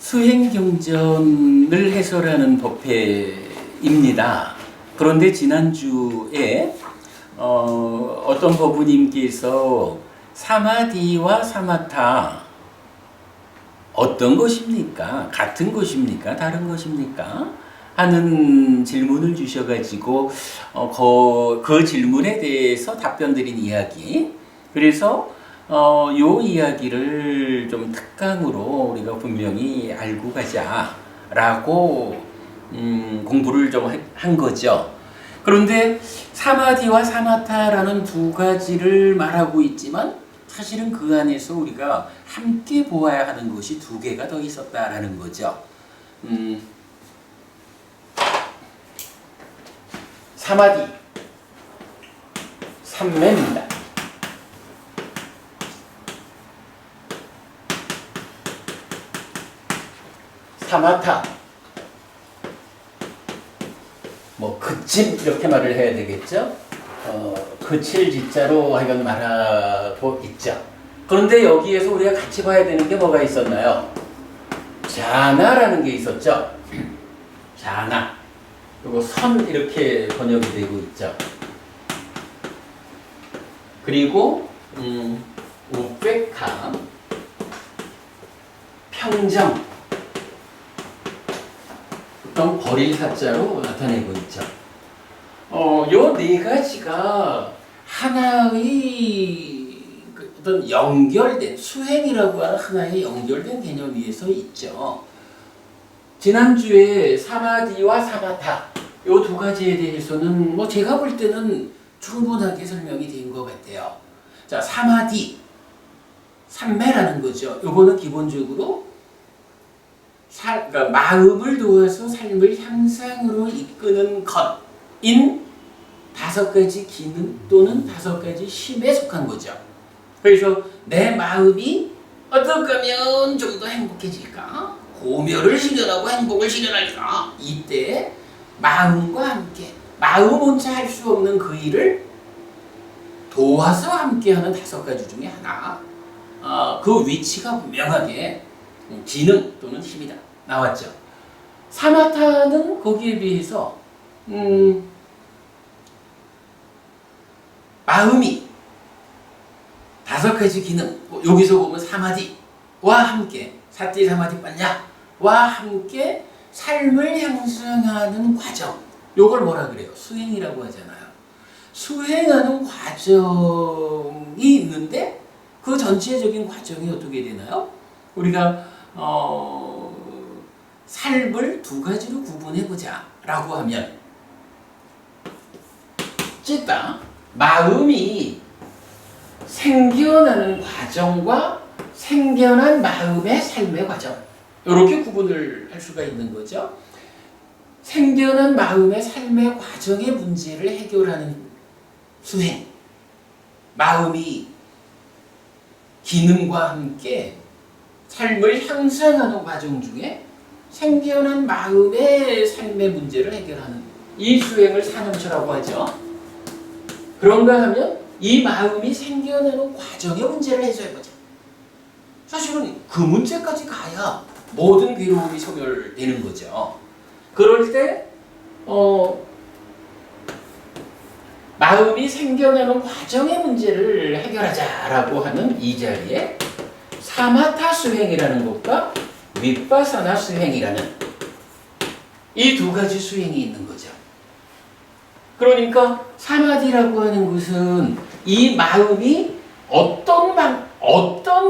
수행경전을 해설하는 법회입니다. 그런데 지난주에 어떤 법부님께서 사마디와 사마타 어떤 것입니까? 같은 것입니까? 다른 것입니까? 하는 질문을 주셔가지고 그 질문에 대해서 답변 드린 이야기. 그래서 요 이야기를 좀 특강으로 우리가 분명히 알고 가자라고 공부를 좀 한 거죠. 그런데 사마디와 사마타라는 두 가지를 말하고 있지만 사실은 그 안에서 우리가 함께 보아야 하는 것이 두 개가 더 있었다라는 거죠. 사마디, 삼매입니다. 사마타, 그침 이렇게 말을 해야 되겠죠. 그칠 지자로 하여간 말하고 있죠. 그런데 여기에서 우리가 같이 봐야 되는 게 뭐가 있었나요? 자나라는 게 있었죠. 자나. 그리고 선 이렇게 번역이 되고 있죠. 그리고 우페카, 평정, 어떤 버릴 사자로 나타내고 있죠. 요 네 가지가 하나의 어떤 연결된 수행이라고 하는 하나의 연결된 개념 위에서 있죠. 지난주에 사마디와 사마타 요 두 가지에 대해서는 제가 볼 때는 충분하게 설명이 된 것 같아요. 자, 사마디, 삼매라는 거죠. 요거는 기본적으로 그러니까 마음을 도와서 삶을 향상으로 이끄는 것인 다섯 가지 기능 또는 다섯 가지 힘에 속한 거죠. 그래서 내 마음이 어떻게 하면 좀 더 행복해질까? 고멸을 실현하고 행복을 실현할까? 이때 마음과 함께 마음 혼자 할 수 없는 그 일을 도와서 함께하는 다섯 가지 중에 하나. 그 위치가 분명하게 기능 또는 힘이다. 나왔죠. 사마타는 거기에 비해서 마음이 다섯 가지 기능, 여기서 보면 사마디와 함께 사티 사마디 빠냐와 함께 삶을 향상하는 과정. 요걸 뭐라 그래요? 수행이라고 하잖아요. 수행하는 과정이 있는데 그 전체적인 과정이 어떻게 되나요? 우리가 삶을 두 가지로 구분해보자 라고 하면 찌다 마음이 생겨나는 과정과 생겨난 마음의 삶의 과정 이렇게 구분을 할 수가 있는 거죠. 생겨난 마음의 삶의 과정의 문제를 해결하는 수행, 마음이 기능과 함께 삶을 향상하는 과정 중에 생겨난 마음의 삶의 문제를 해결하는 이 수행을 사념처라고 하죠. 그런가 하면 이 마음이 생겨나는 과정의 문제를 해소해보자. 사실은 그 문제까지 가야 모든 괴로움이 소멸되는 거죠. 그럴 때 마음이 생겨나는 과정의 문제를 해결하자라고 하는 이 자리에 사마타 수행이라는 것과 윗바사나 수행이라는 이 두 가지 수행이 있는 거죠. 그러니까 사마디라고 하는 것은 이 마음이 어떤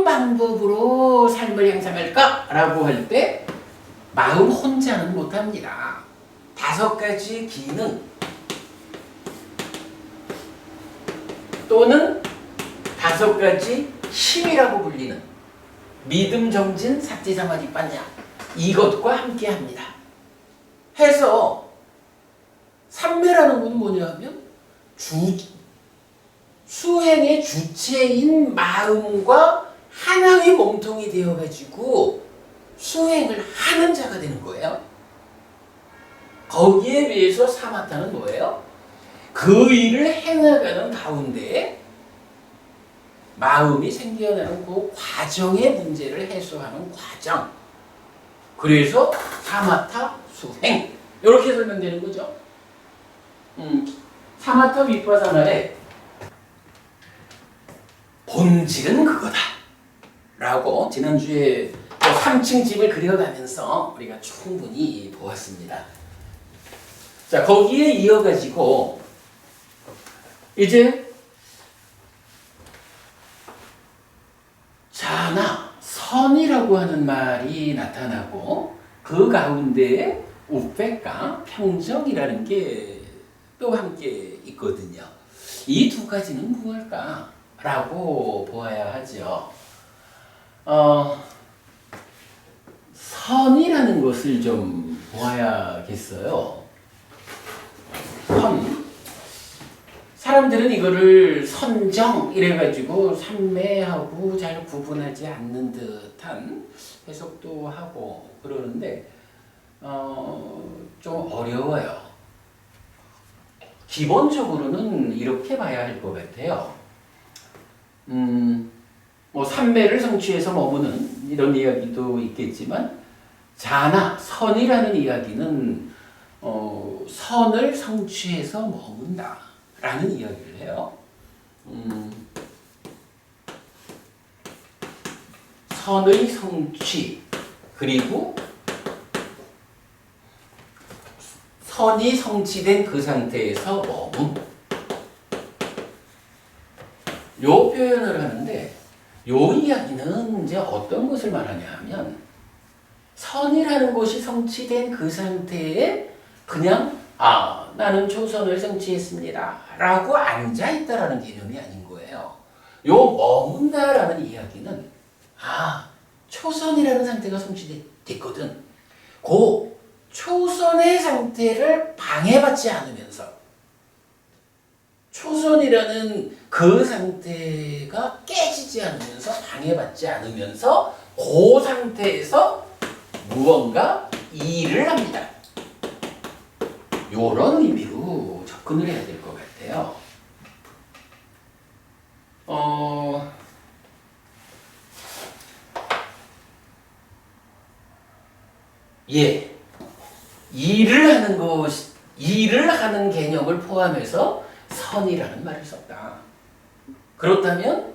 방법으로 삶을 향상할까라고 할 때 마음 혼자는 못합니다. 다섯 가지 기능 또는 다섯 가지 힘이라고 불리는 믿음, 정진, 사티, 사마디, 빠냐 이것과 함께합니다. 해서 삼매라는 건 뭐냐 하면 수행의 주체인 마음과 하나의 몸통이 되어가지고 수행을 하는 자가 되는 거예요. 거기에 비해서 사마타는 뭐예요? 그 일을 해나가는 가운데 마음이 생겨나는 그 과정의 문제를 해소하는 과정. 그래서 사마타 수행 이렇게 설명되는 거죠. 사마타 비파사나의 본질은 그거다 라고 지난주에 3층 집을 그려가면서 우리가 충분히 보았습니다. 자, 거기에 이어가지고 이제 자나 선이라고 하는 말이 나타나고 그 가운데에 우페카 평정이라는 게 또 함께 있거든요. 이 두 가지는 무엇일까라고 보아야 하죠. 선이라는 것을 좀 보아야겠어요. 선. 사람들은 이거를 선정 이래가지고 삼매하고 잘 구분하지 않는 듯한 해석도 하고 그러는데 좀 어려워요. 기본적으로는 이렇게 봐야 할 것 같아요. 뭐 삼매를 성취해서 머무는 이런 이야기도 있겠지만 자나 선이라는 이야기는 선을 성취해서 머문다 라는 이야기를 해요. 선의 성취 그리고 선이 성취된 그 상태에서 머문 요 표현을 하는데 요 이야기는 이제 어떤 것을 말하냐 하면 선이라는 것이 성취된 그 상태에 그냥 나는 초선을 성취했습니다 라고 앉아있다라는 개념이 아닌 거예요. 요 머문다라는 이야기는 초선이라는 상태가 성취됐거든. 그 초선의 상태를 방해받지 않으면서 초선이라는 그 상태가 깨지지 않으면서 방해받지 않으면서 그 상태에서 무언가 일을 합니다. 이런 의미로 접근을 해야 될 것 같아요. 일을 하는 개념을 포함해서 선이라는 말을 썼다. 그렇다면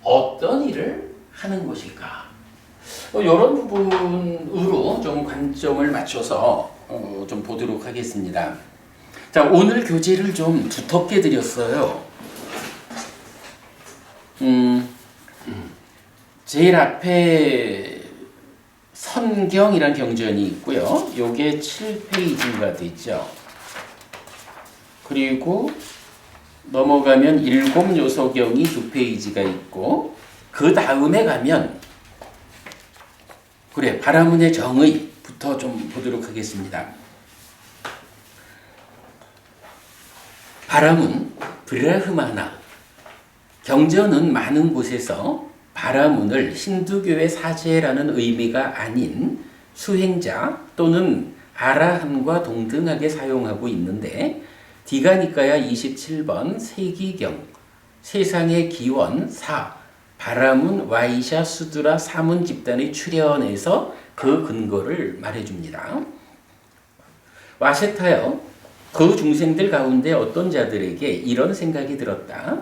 어떤 일을 하는 것일까? 이런 부분으로 좀 관점을 맞춰서 좀 보도록 하겠습니다. 자, 오늘 교재를 좀 두텁게 드렸어요. 제일 앞에 선경이란 경전이 있고요. 요게 7페이지가 되죠. 그리고 넘어가면 일곱요소경이 2페이지가 있고 그 다음에 가면 바라문의 정의부터 좀 보도록 하겠습니다. 바라문, 브라흐마나 경전은 많은 곳에서 바라문을 힌두교의 사제라는 의미가 아닌 수행자 또는 아라한과 동등하게 사용하고 있는데 디가니까야 27번 세기경 세상의 기원 4 바라문 와이샤 수드라 사문 집단의 출현에서 그 근거를 말해줍니다. 와세타여 그 중생들 가운데 어떤 자들에게 이런 생각이 들었다.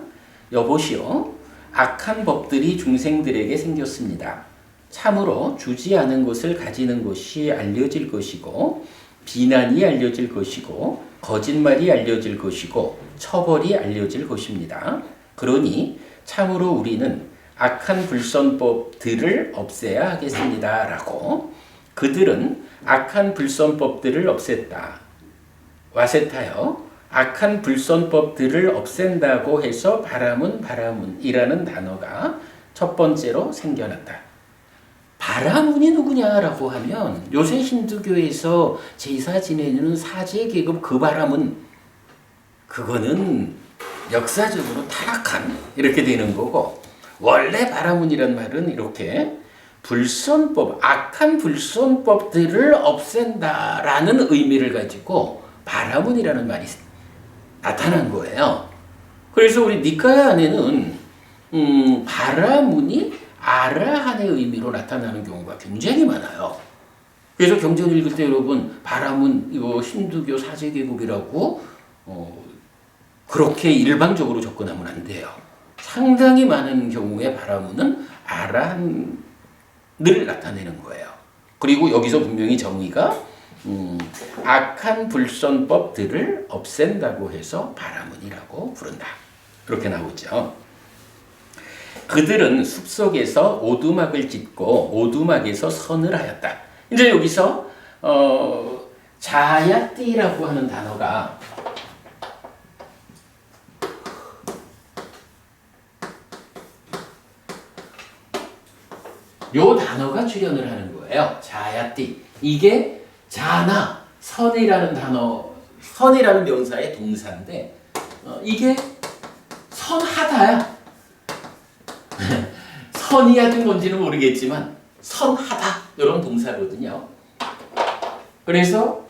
여보시오, 악한 법들이 중생들에게 생겼습니다. 참으로 주지 않은 것을 가지는 것이 알려질 것이고 비난이 알려질 것이고 거짓말이 알려질 것이고 처벌이 알려질 것입니다. 그러니 참으로 우리는 악한 불선법들을 없애야 하겠습니다. 라고 그들은 악한 불선법들을 없앴다. 와세타여 악한 불선법들을 없앤다고 해서 바라문이라는 단어가 첫 번째로 생겨났다. 바라문이 누구냐라고 하면 요새 힌두교에서 제사 지내는 사제 계급 그 바라문 그거는 역사적으로 타락한 이렇게 되는 거고 원래 바라문이란 말은 이렇게 불선법, 악한 불선법들을 없앤다라는 의미를 가지고 바라문이라는 말이 나타난 거예요. 그래서 우리 니카야 안에는 바라문이 아라한의 의미로 나타나는 경우가 굉장히 많아요. 그래서 경전 읽을 때 여러분 바람은 이거 힌두교 사제계곡이라고 그렇게 일방적으로 접근하면 안 돼요. 상당히 많은 경우에 바라문은 아라한을 나타내는 거예요. 그리고 여기서 분명히 정의가 악한 불선법들을 없앤다고 해서 바라문이라고 부른다. 그렇게 나오죠. 그들은 숲속에서 오두막을 짓고 오두막에서 선을 하였다. 이제 여기서 자야띠라고 하는 단어가 요 단어가 출현을 하는 거예요. 자야띠. 이게 자나 선이라는 단어, 선이라는 명사의 동사인데 이게 선하다야. 선이야든 뭔지는 모르겠지만 선하다 이런 동사거든요. 그래서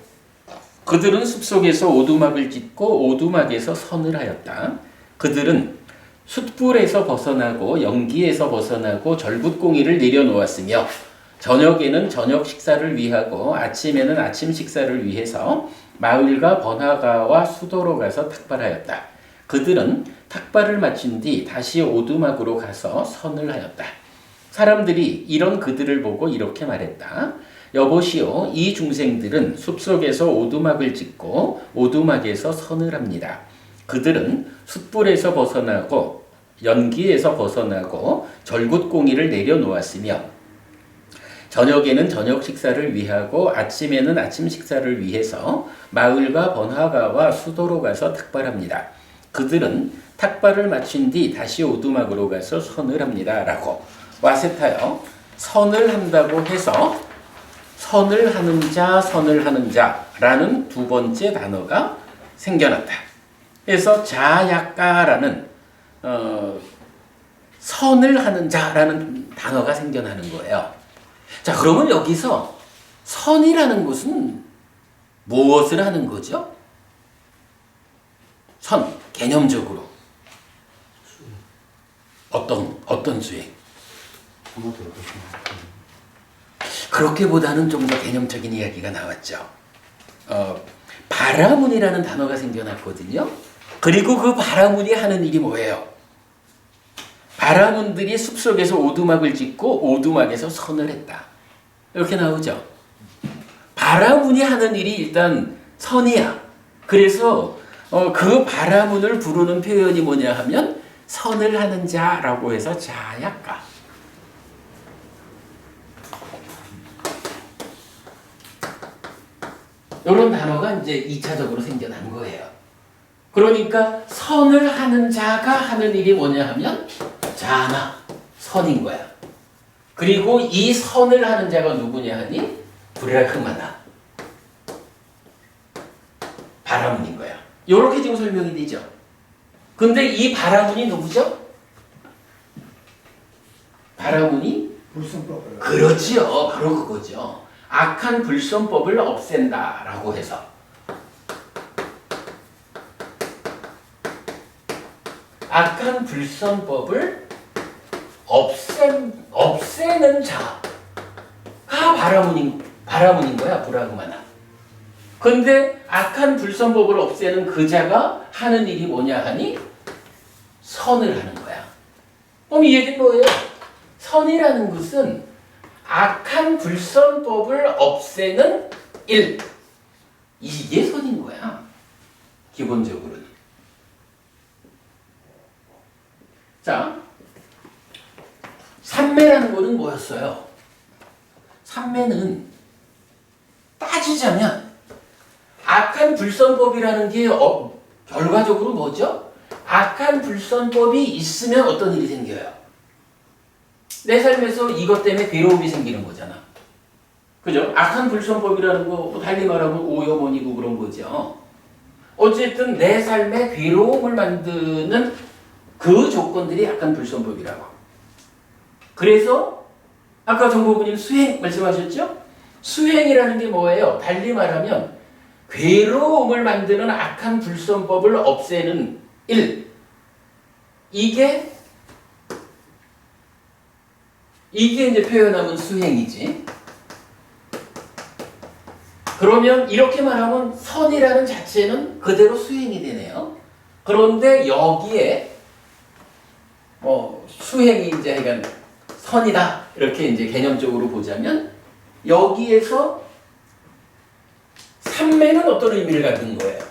그들은 숲속에서 오두막을 짓고 오두막에서 선을 하였다. 그들은 숯불에서 벗어나고 연기에서 벗어나고 절굿공의를 내려놓았으며 저녁에는 저녁 식사를 위하고 아침에는 아침 식사를 위해서 마을과 번화가와 수도로 가서 탁발하였다. 그들은 탁발을 마친 뒤 다시 오두막으로 가서 선을 하였다. 사람들이 이런 그들을 보고 이렇게 말했다. 여보시오, 이 중생들은 숲속에서 오두막을 짓고 오두막에서 선을 합니다. 그들은 숯불에서 벗어나고 연기에서 벗어나고 절굿공의를 내려놓았으며 저녁에는 저녁 식사를 위하고 아침에는 아침 식사를 위해서 마을과 번화가와 수도로 가서 탁발합니다. 그들은 탁발을 마친 뒤 다시 오두막으로 가서 선을 합니다. 라고 와세타요. 선을 한다고 해서 선을 하는 자라는 두 번째 단어가 생겨났다. 그래서 자야까라는 선을 하는 자라는 단어가 생겨나는 거예요. 자, 그러면 여기서 선이라는 것은 무엇을 하는 거죠? 선, 개념적으로 어떤 수행? 그렇게보다는 좀 더 개념적인 이야기가 나왔죠. 바라문이라는 단어가 생겨났거든요. 그리고 그 바라문이 하는 일이 뭐예요? 바라문들이 숲속에서 오두막을 짓고 오두막에서 선을 했다. 이렇게 나오죠. 바라문이 하는 일이 일단 선이야. 그래서 그 바라문을 부르는 표현이 뭐냐 하면 선을 하는 자라고 해서 자야까. 이런 단어가 이제 2차적으로 생겨난 거예요. 그러니까 선을 하는 자가 하는 일이 뭐냐 하면 자나 선인 거야. 그리고 이 선을 하는 자가 누구냐 하니 브라흐마나 바라문인 거야. 이렇게 지금 설명이 되죠. 근데 이 바라문이 누구죠? 바라문이 불성법. 그렇지요. 바로 그거죠. 악한 불선법을 없앤다라고 해서 악한 불선법을 없애는 자가 바라문인 거야, 브라흐마나. 근데 악한 불선법을 없애는 그 자가 하는 일이 뭐냐 하니 선을 하는 거야. 그럼 이 얘기는 뭐예요? 선이라는 것은 악한 불선법을 없애는 일. 이게 선인 거야. 기본적으로는. 자, 삼매라는 거는 뭐였어요? 삼매는 따지자면 악한 불선법이라는 게 결과적으로 뭐죠? 악한 불선법이 있으면 어떤 일이 생겨요? 내 삶에서 이것 때문에 괴로움이 생기는 거잖아. 그죠? 악한 불선법이라는 거 달리 말하면 오염원이고 그런 거죠. 어쨌든 내 삶에 괴로움을 만드는 그 조건들이 악한 불선법이라고. 그래서 아까 정보부님 수행 말씀하셨죠? 수행이라는 게 뭐예요? 달리 말하면 괴로움을 만드는 악한 불선법을 없애는 일. 이게 이제 표현하면 수행이지. 그러면 이렇게 말하면 선이라는 자체는 그대로 수행이 되네요. 그런데 여기에 수행이 이제 그러니까 선이다 이렇게 이제 개념적으로 보자면 여기에서 삼매는 어떤 의미를 갖는 거예요?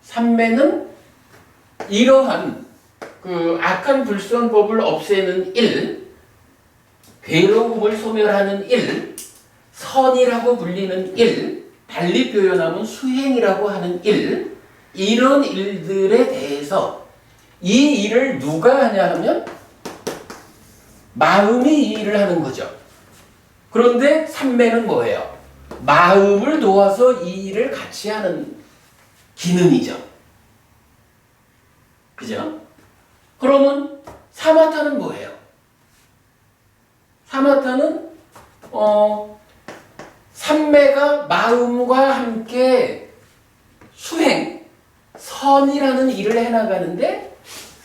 삼매는 이러한 그 악한 불선법을 없애는 일, 괴로움을 소멸하는 일, 선이라고 불리는 일, 달리 표현하면 수행이라고 하는 일, 이런 일들에 대해서 이 일을 누가 하냐 하면 마음이 이 일을 하는 거죠. 그런데 삼매는 뭐예요? 마음을 도와서 이 일을 같이 하는 기능이죠. 그죠? 그러면 사마타는 뭐예요? 사마타는 삼매가 마음과 함께 수행, 선이라는 일을 해나가는데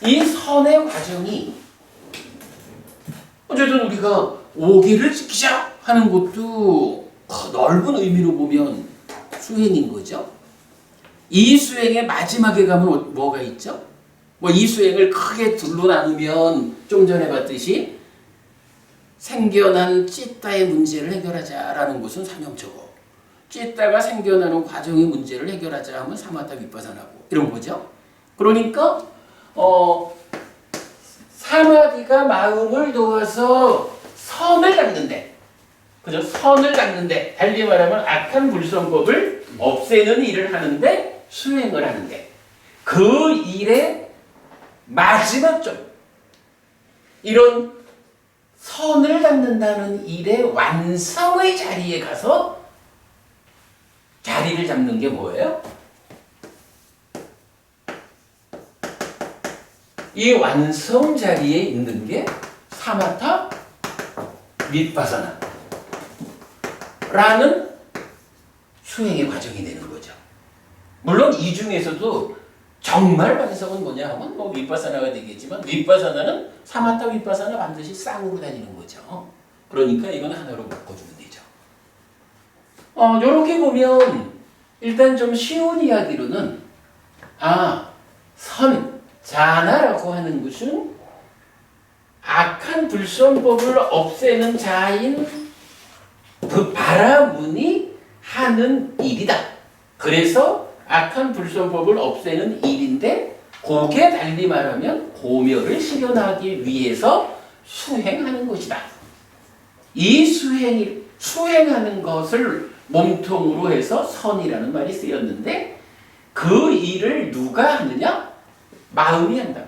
이 선의 과정이 어쨌든 우리가 오기를 지키자 하는 것도 넓은 의미로 보면 수행인 거죠. 이 수행의 마지막에 가면 뭐가 있죠? 이 수행을 크게 둘로 나누면 좀 전에 봤듯이 생겨난 찌따의 문제를 해결하자라는 것은 삼형초고, 찌따가 생겨나는 과정의 문제를 해결하자 하면 사마타 윗바사나고 이런 거죠. 그러니까 사마디가 마음을 도와서 선을 닦는데, 그죠? 선을 닦는데, 달리 말하면 악한 불선법을 없애는 일을 하는데 수행을 하는데 그 일의 마지막 점, 이런 선을 닦는다는 일의 완성의 자리에 가서 자리를 잡는 게 뭐예요? 이 완성 자리에 있는 게 사마타 윗바사나 라는 수행의 과정이 되는 거죠. 물론 이 중에서도 정말 완성은 뭐냐 하면 윗바사나가 되겠지만, 윗바사나는 사마타 윗바사나 반드시 쌍으로 다니는 거죠. 그러니까 이건 하나로 묶어주면 되죠. 요렇게 보면 일단 좀 쉬운 이야기로는 자나라고 하는 것은 악한 불선법을 없애는 자인 그 바라문이 하는 일이다. 그래서 악한 불선법을 없애는 일인데, 그게 달리 말하면 고멸을 실현하기 위해서 수행하는 것이다. 이 수행하는 것을 몸통으로 해서 선이라는 말이 쓰였는데, 그 일을 누가 하느냐? 마음이 한다.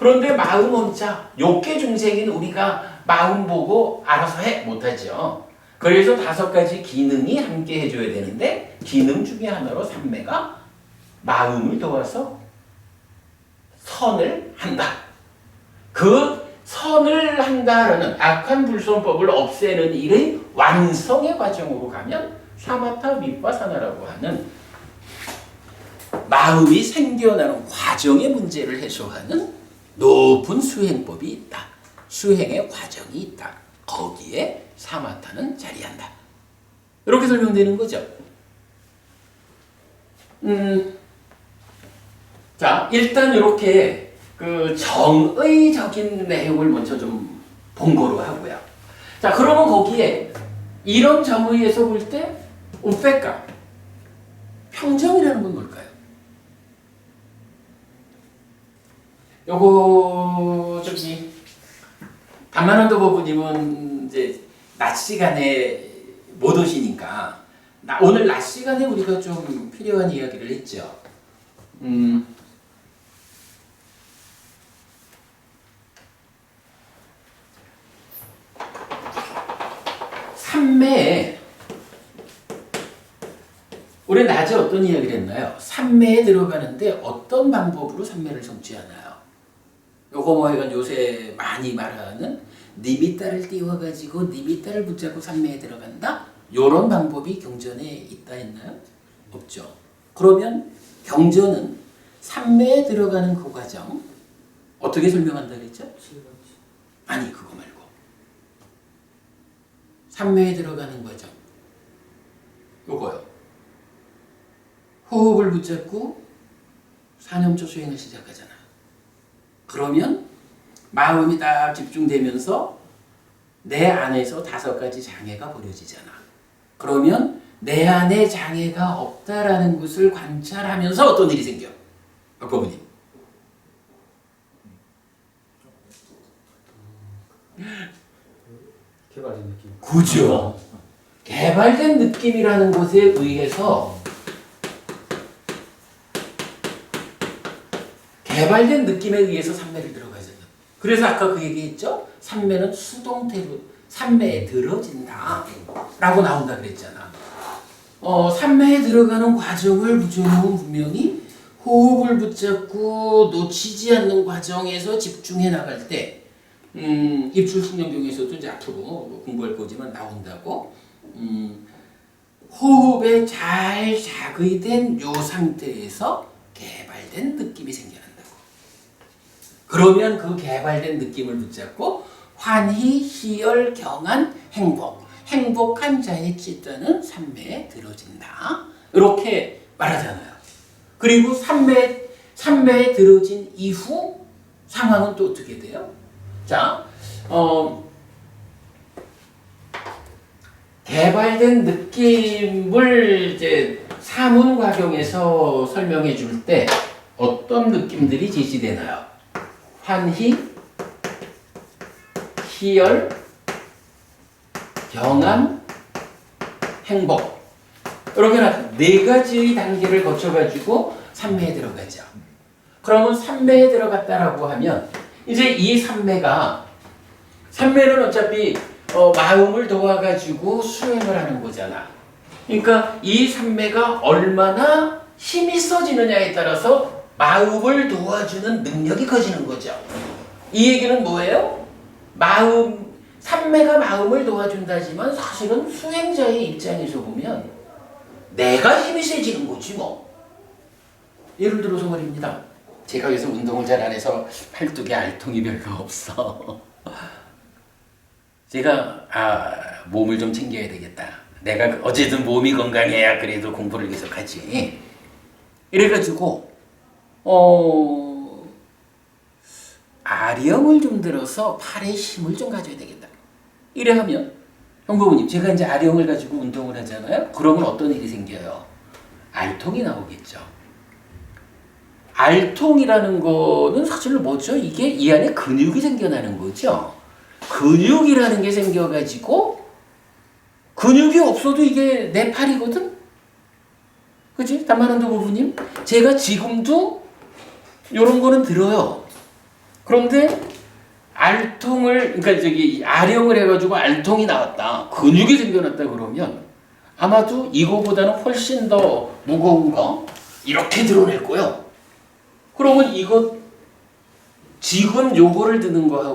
그런데 마음 혼자 욕계 중생인 우리가 마음 보고 알아서 해 못하죠. 그래서 5가지 기능이 함께 해줘야 되는데, 기능 중에 하나로 삼매가 마음을 도와서 선을 한다. 그 선을 한다라는 악한 불선법을 없애는 일의 완성의 과정으로 가면 사마타 윗바사나라고 하는 마음이 생겨나는 과정의 문제를 해소하는 높은 수행법이 있다. 수행의 과정이 있다. 거기에 사마타는 자리한다. 이렇게 설명되는 거죠. 자, 일단 이렇게 그 정의적인 내용을 먼저 좀 본거로 하고요. 자, 그러면 거기에 이런 정의에서 볼 때 우페카, 평정이라는 건 뭘까요? 요거 담만원도 법부님은 이제 낮 시간에 못 오시니까 오늘 낮 시간에 우리가 좀 필요한 이야기를 했죠. 삼매에 우리 낮에 어떤 이야기를 했나요? 삼매에 들어가는데 어떤 방법으로 삼매를 성취하나요? 요거 하여간 요새 많이 말하는 니미따를 띄워가지고 니미따를 붙잡고 삼매에 들어간다? 요런 방법이 경전에 있다 했나요? 없죠. 그러면 경전은 삼매에 들어가는 그 과정 어떻게 설명한다 그랬죠? 아니, 그거 말고 삼매에 들어가는 과정 호흡을 붙잡고 4년초 수행을 시작하잖아. 그러면 마음이 딱 집중되면서 내 안에서 5가지 장애가 버려지잖아. 그러면 내 안에 장애가 없다라는 것을 관찰하면서 어떤 일이 생겨? 박법우님. 개발된 느낌. 그죠. 개발된 느낌이라는 것에 의해서 개발된 느낌에 의해서 삼매를 들어가잖아. 그래서 아까 그 얘기했죠? 삼매는 수동태로 삼매에 들어진다 라고 나온다 그랬잖아. 삼매에 들어가는 과정을 부처님은 분명히 호흡을 붙잡고 놓치지 않는 과정에서 집중해 나갈 때 입출승령경에서도 이제 앞으로 공부할 거지만 나온다고 호흡에 잘 자극된 요 상태에서 개발된 느낌이 생겨난다고. 그러면 그 개발된 느낌을 붙잡고 환희, 희열, 경안, 행복한 자의 찌따는 삼매에 들어진다. 이렇게 말하잖아요. 그리고 삼매에 들어진 이후 상황은 또 어떻게 돼요? 자, 개발된 느낌을 이제 사문과경에서 설명해 줄 때 어떤 느낌들이 제시되나요? 환희, 희열, 경안, 행복. 이렇게 4가지의 단계를 거쳐가지고 삼매에 들어가죠. 그러면 삼매에 들어갔다라고 하면 이제 이 삼매는 어차피 마음을 도와가지고 수행을 하는 거잖아. 그러니까 이 삼매가 얼마나 힘이 써지느냐에 따라서 마음을 도와주는 능력이 커지는 거죠. 이 얘기는 뭐예요? 삼매가 마음을 도와준다지만 사실은 수행자의 입장에서 보면 내가 힘이 세지는 거지 뭐. 예를 들어서 말입니다. 제가 요새 운동을 잘 안 해서 팔뚝에 알통이 별로 없어. 제가 몸을 좀 챙겨야 되겠다. 내가 어쨌든 몸이 건강해야 그래도 공부를 계속하지. 이래가지고 아령을 좀 들어서 팔에 힘을 좀 가져야 되겠다. 이래 하면 형부모님 제가 이제 아령을 가지고 운동을 하잖아요. 그러면 어떤 일이 생겨요? 알통이 나오겠죠. 알통이라는 거는 사실 뭐죠? 이게 이 안에 근육이 생겨나는 거죠. 근육이라는 게 생겨가지고 근육이 없어도 이게 내 팔이거든? 그치? 담만한도 부부님? 제가 지금도 이런 거는 들어요. 그런데 아령을 해가지고 알통이 나왔다. 근육이 생겨났다 그러면 아마도 이거보다는 훨씬 더 무거운 거 이렇게 드러낼 거예요. 그러면 지금 요거를 드는 거하고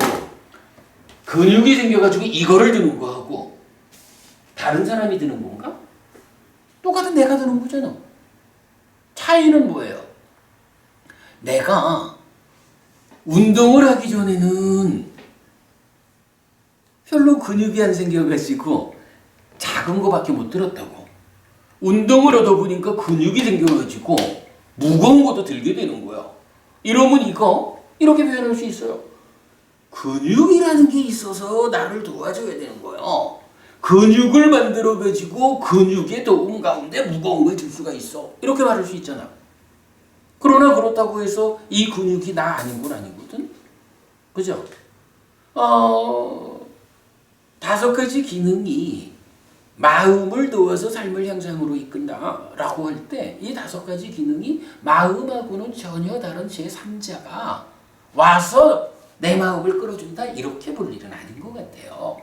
근육이 생겨가지고 이거를 드는 거하고 다른 사람이 드는 건가? 똑같은 내가 드는 거잖아. 차이는 뭐예요? 내가 운동을 하기 전에는 별로 근육이 안 생겨가지고 작은 거밖에 못 들었다고. 운동을 하다 보니까 근육이 생겨가지고 무거운 것도 들게 되는 거야. 이러면 이렇게 표현할 수 있어요. 근육이라는 게 있어서 나를 도와줘야 되는 거예요. 근육을 만들어가지고 근육의 도움 가운데 무거운 걸 들 수가 있어. 이렇게 말할 수 있잖아. 그러나 그렇다고 해서 이 근육이 나 아닌 건 아니거든. 그죠? 5가지 기능이 마음을 도와서 삶을 향상으로 이끈다라고 할 때 이 5가지 기능이 마음하고는 전혀 다른 제3자가 와서 내 마음을 끌어준다 이렇게 볼 일은 아닌 것 같아요.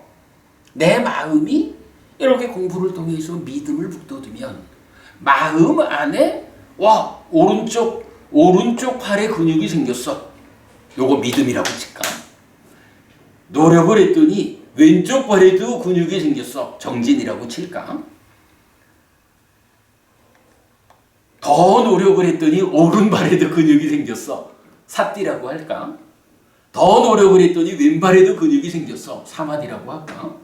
내 마음이 이렇게 공부를 통해서 믿음을 북돋으면 마음 안에 오른쪽 팔에 근육이 생겼어. 요거 믿음이라고 칠까? 노력을 했더니 왼쪽 발에도 근육이 생겼어. 정진이라고 칠까? 더 노력을 했더니 오른발에도 근육이 생겼어. 사띠라고 할까? 더 노력을 했더니 왼발에도 근육이 생겼어. 사마디라고 할까?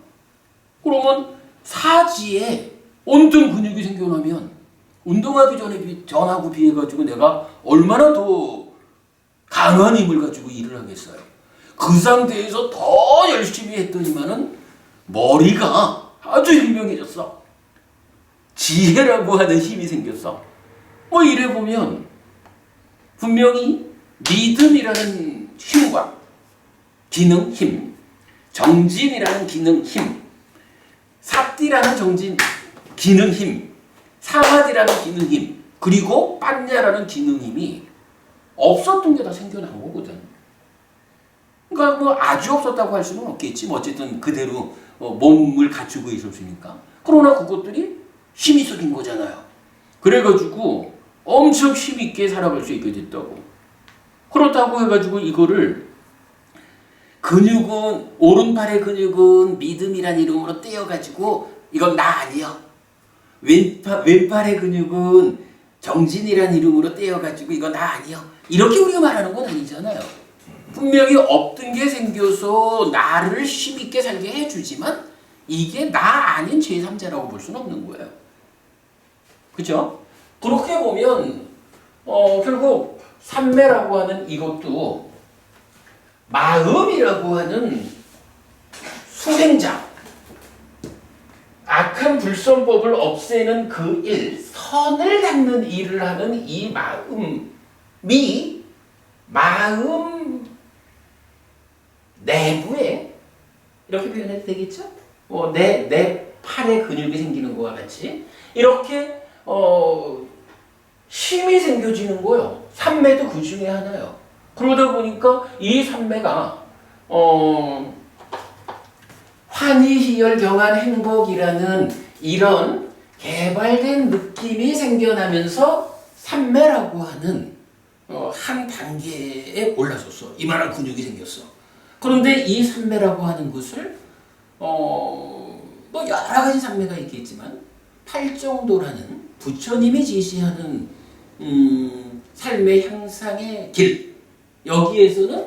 그러면 사지에 온통 근육이 생겨나면 운동하기 전하고 비해가지고 내가 얼마나 더 강한 힘을 가지고 일을 하겠어요. 그 상태에서 더 열심히 했더니만은 머리가 아주 유명해졌어. 지혜라고 하는 힘이 생겼어. 뭐 이래 보면 분명히 믿음이라는 힘과 기능 힘, 정진이라는 기능 힘, 삽디라는 정진 기능 힘, 사마디라는 기능 힘, 그리고 빠냐라는 기능 힘이 없었던 게 다 생겨난 거거든. 그러니까 뭐 아주 없었다고 할 수는 없겠지. 뭐 어쨌든 그대로 몸을 갖추고 있었으니까. 그러나 그것들이 힘이 생긴 거잖아요. 그래가지고 엄청 힘있게 살아갈 수 있게 됐다고. 그렇다고 해가지고 이거를 근육은 오른팔의 근육은 믿음이란 이름으로 떼어가지고 이건 나 아니야. 왼팔의 근육은 정진이란 이름으로 떼어가지고 이건 나 아니야. 이렇게 우리가 말하는 건 아니잖아요. 분명히 없던 게 생겨서 나를 힘있게 살게 해주지만 이게 나 아닌 제3자라고 볼 수는 없는 거예요. 그죠? 그렇게 보면 결국 삼매라고 하는 이것도 마음이라고 하는 수행자, 악한 불선법을 없애는 그 일, 선을 닦는 일을 하는 이 마음이 마음 내부에 이렇게 표현해도 되겠죠? 내 팔에 근육이 생기는 것과 같이 이렇게 힘이 생겨지는 거예요. 삼매도 그 중에 하나예요. 그러다 보니까 이 삼매가 환희희열 경한 행복이라는 이런 개발된 느낌이 생겨나면서 삼매라고 하는 한 단계에 올라섰어. 이만한 근육이 생겼어. 그런데 이 삼매라고 하는 것을 뭐 여러 가지 삼매가 있겠지만 팔정도라는 부처님이 제시하는 삶의 향상의 길, 여기에서는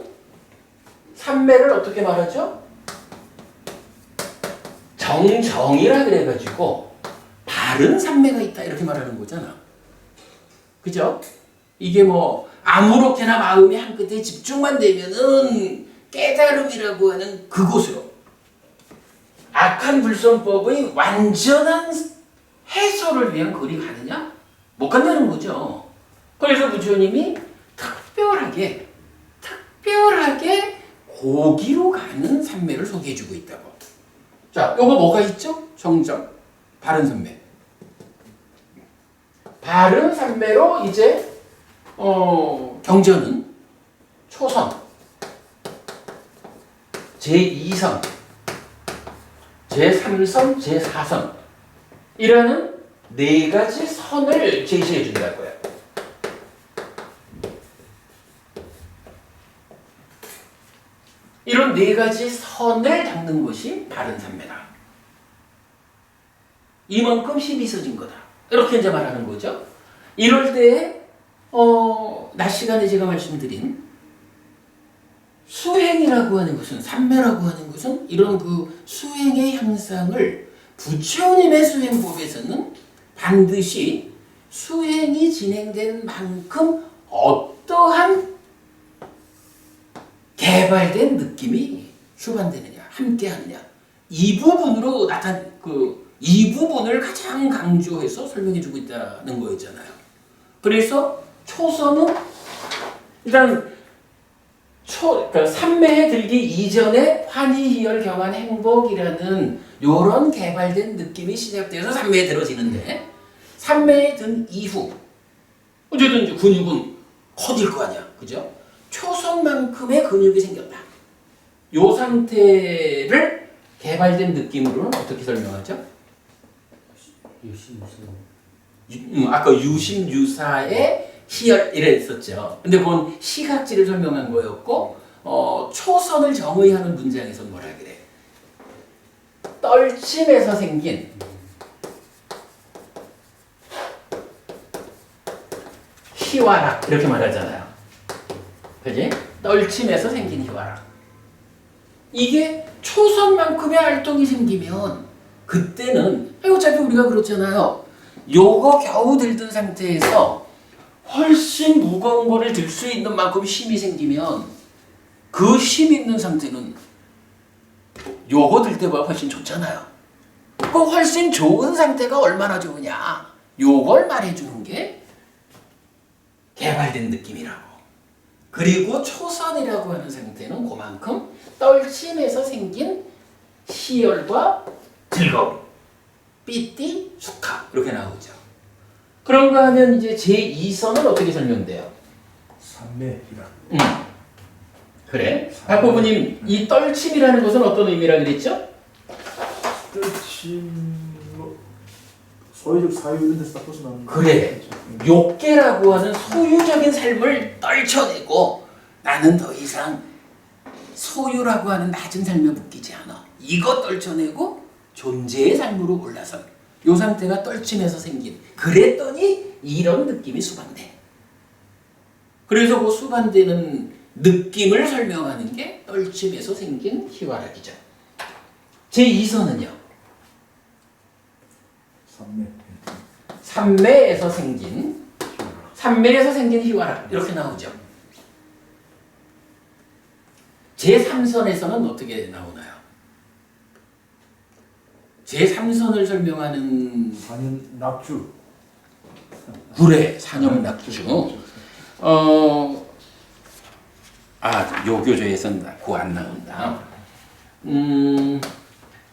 삼매를 어떻게 말하죠? 정정이라 그래가지고 바른 삼매가 있다 이렇게 말하는 거잖아. 그죠? 이게 뭐 아무렇게나 마음이 한 끝에 집중만 되면은 깨달음이라고 하는 그곳으로 악한 불선법의 완전한 해소를 위한 거리 가느냐? 못 간다는 거죠. 그래서 부처님이 특별하게 고기로 가는 삼매를 소개해주고 있다고. 자, 요거 뭐가 있죠? 정정, 바른 삼매. 바른 삼매로 이제 경전은 초선, 제2선, 제3선, 제4선 이라는 네 가지 선을 제시해 준다고요. 이런 네 가지 선을 닦는 것이 바른 삼매다. 이만큼 힘이 있어진 거다. 이렇게 이제 말하는 거죠. 이럴 때에 낮 시간에 제가 말씀드린 수행이라고 하는 것은, 삼매라고 하는 것은 이런 그 수행의 향상을 부처님의 수행법에서는 반드시 수행이 진행된 만큼 어떠한 개발된 느낌이 휴반되느냐, 함께하느냐, 이 부분으로 이 부분을 가장 강조해서 설명해주고 있다는 거였잖아요. 그래서 초선은 일단 그러니까 삼매에 들기 이전에 환희희열 경한 행복이라는 요런 개발된 느낌이 시작되어서 삼매에 들어지는데, 삼매에 든 이후 어쨌든 이제 근육은 커질 거 아니야, 그죠? 초선만큼의 근육이 생겼다. 요 상태를 개발된 느낌으로는 어떻게 설명하죠? 아까 유심유사의 희열 이랬었죠. 근데 그건 시각지를 설명한 거였고, 초선을 정의하는 문장에서 뭐라 그래? 떨침에서 생긴 희화락 이렇게 말하잖아요. 그지? 떨침에서 생긴 희화락. 이게 초선만큼의 활동이 생기면 그때는 어차피 우리가 그렇잖아요. 요거 겨우 들던 상태에서 훨씬 무거운 거를 들 수 있는 만큼 힘이 생기면 그 힘 있는 상태는 요거 들 때보다 훨씬 좋잖아요. 그 훨씬 좋은 상태가 얼마나 좋으냐. 요걸 말해주는 게 개발된 느낌이라고. 그리고 초선이라고 하는 상태는 그만큼 떨침에서 생긴 희열과 즐거움, 삐띠, 숙화 이렇게 나오죠. 그런가 하면 이제 제2선은 어떻게 설명돼요? 삼매이라. 그래. 박보부님, 이 떨침이라는 것은 어떤 의미라 그랬죠? 떨침 뭐 소유적 사유 이런 데서 딱 벗어나는 거. 그래. 욕계라고 하는 소유적인 삶을 떨쳐내고 나는 더 이상 소유라고 하는 낮은 삶에 묶이지 않아. 이거 떨쳐내고 존재의 삶으로 올라선 요 상태가 떨침에서 생긴. 그랬더니 이런 느낌이 수반돼. 그래서 그 수반되는 느낌을 설명하는 게 떨침에서 생긴 희화락이죠. 제2선은요. 삼매에서 생긴 희화락 이렇게 나오죠. 제3선에서는 어떻게 나오나요? 제3선을 설명하는 사년 낙주. 그래, 산염낙주. 요교조에서는 그거 안 나온다.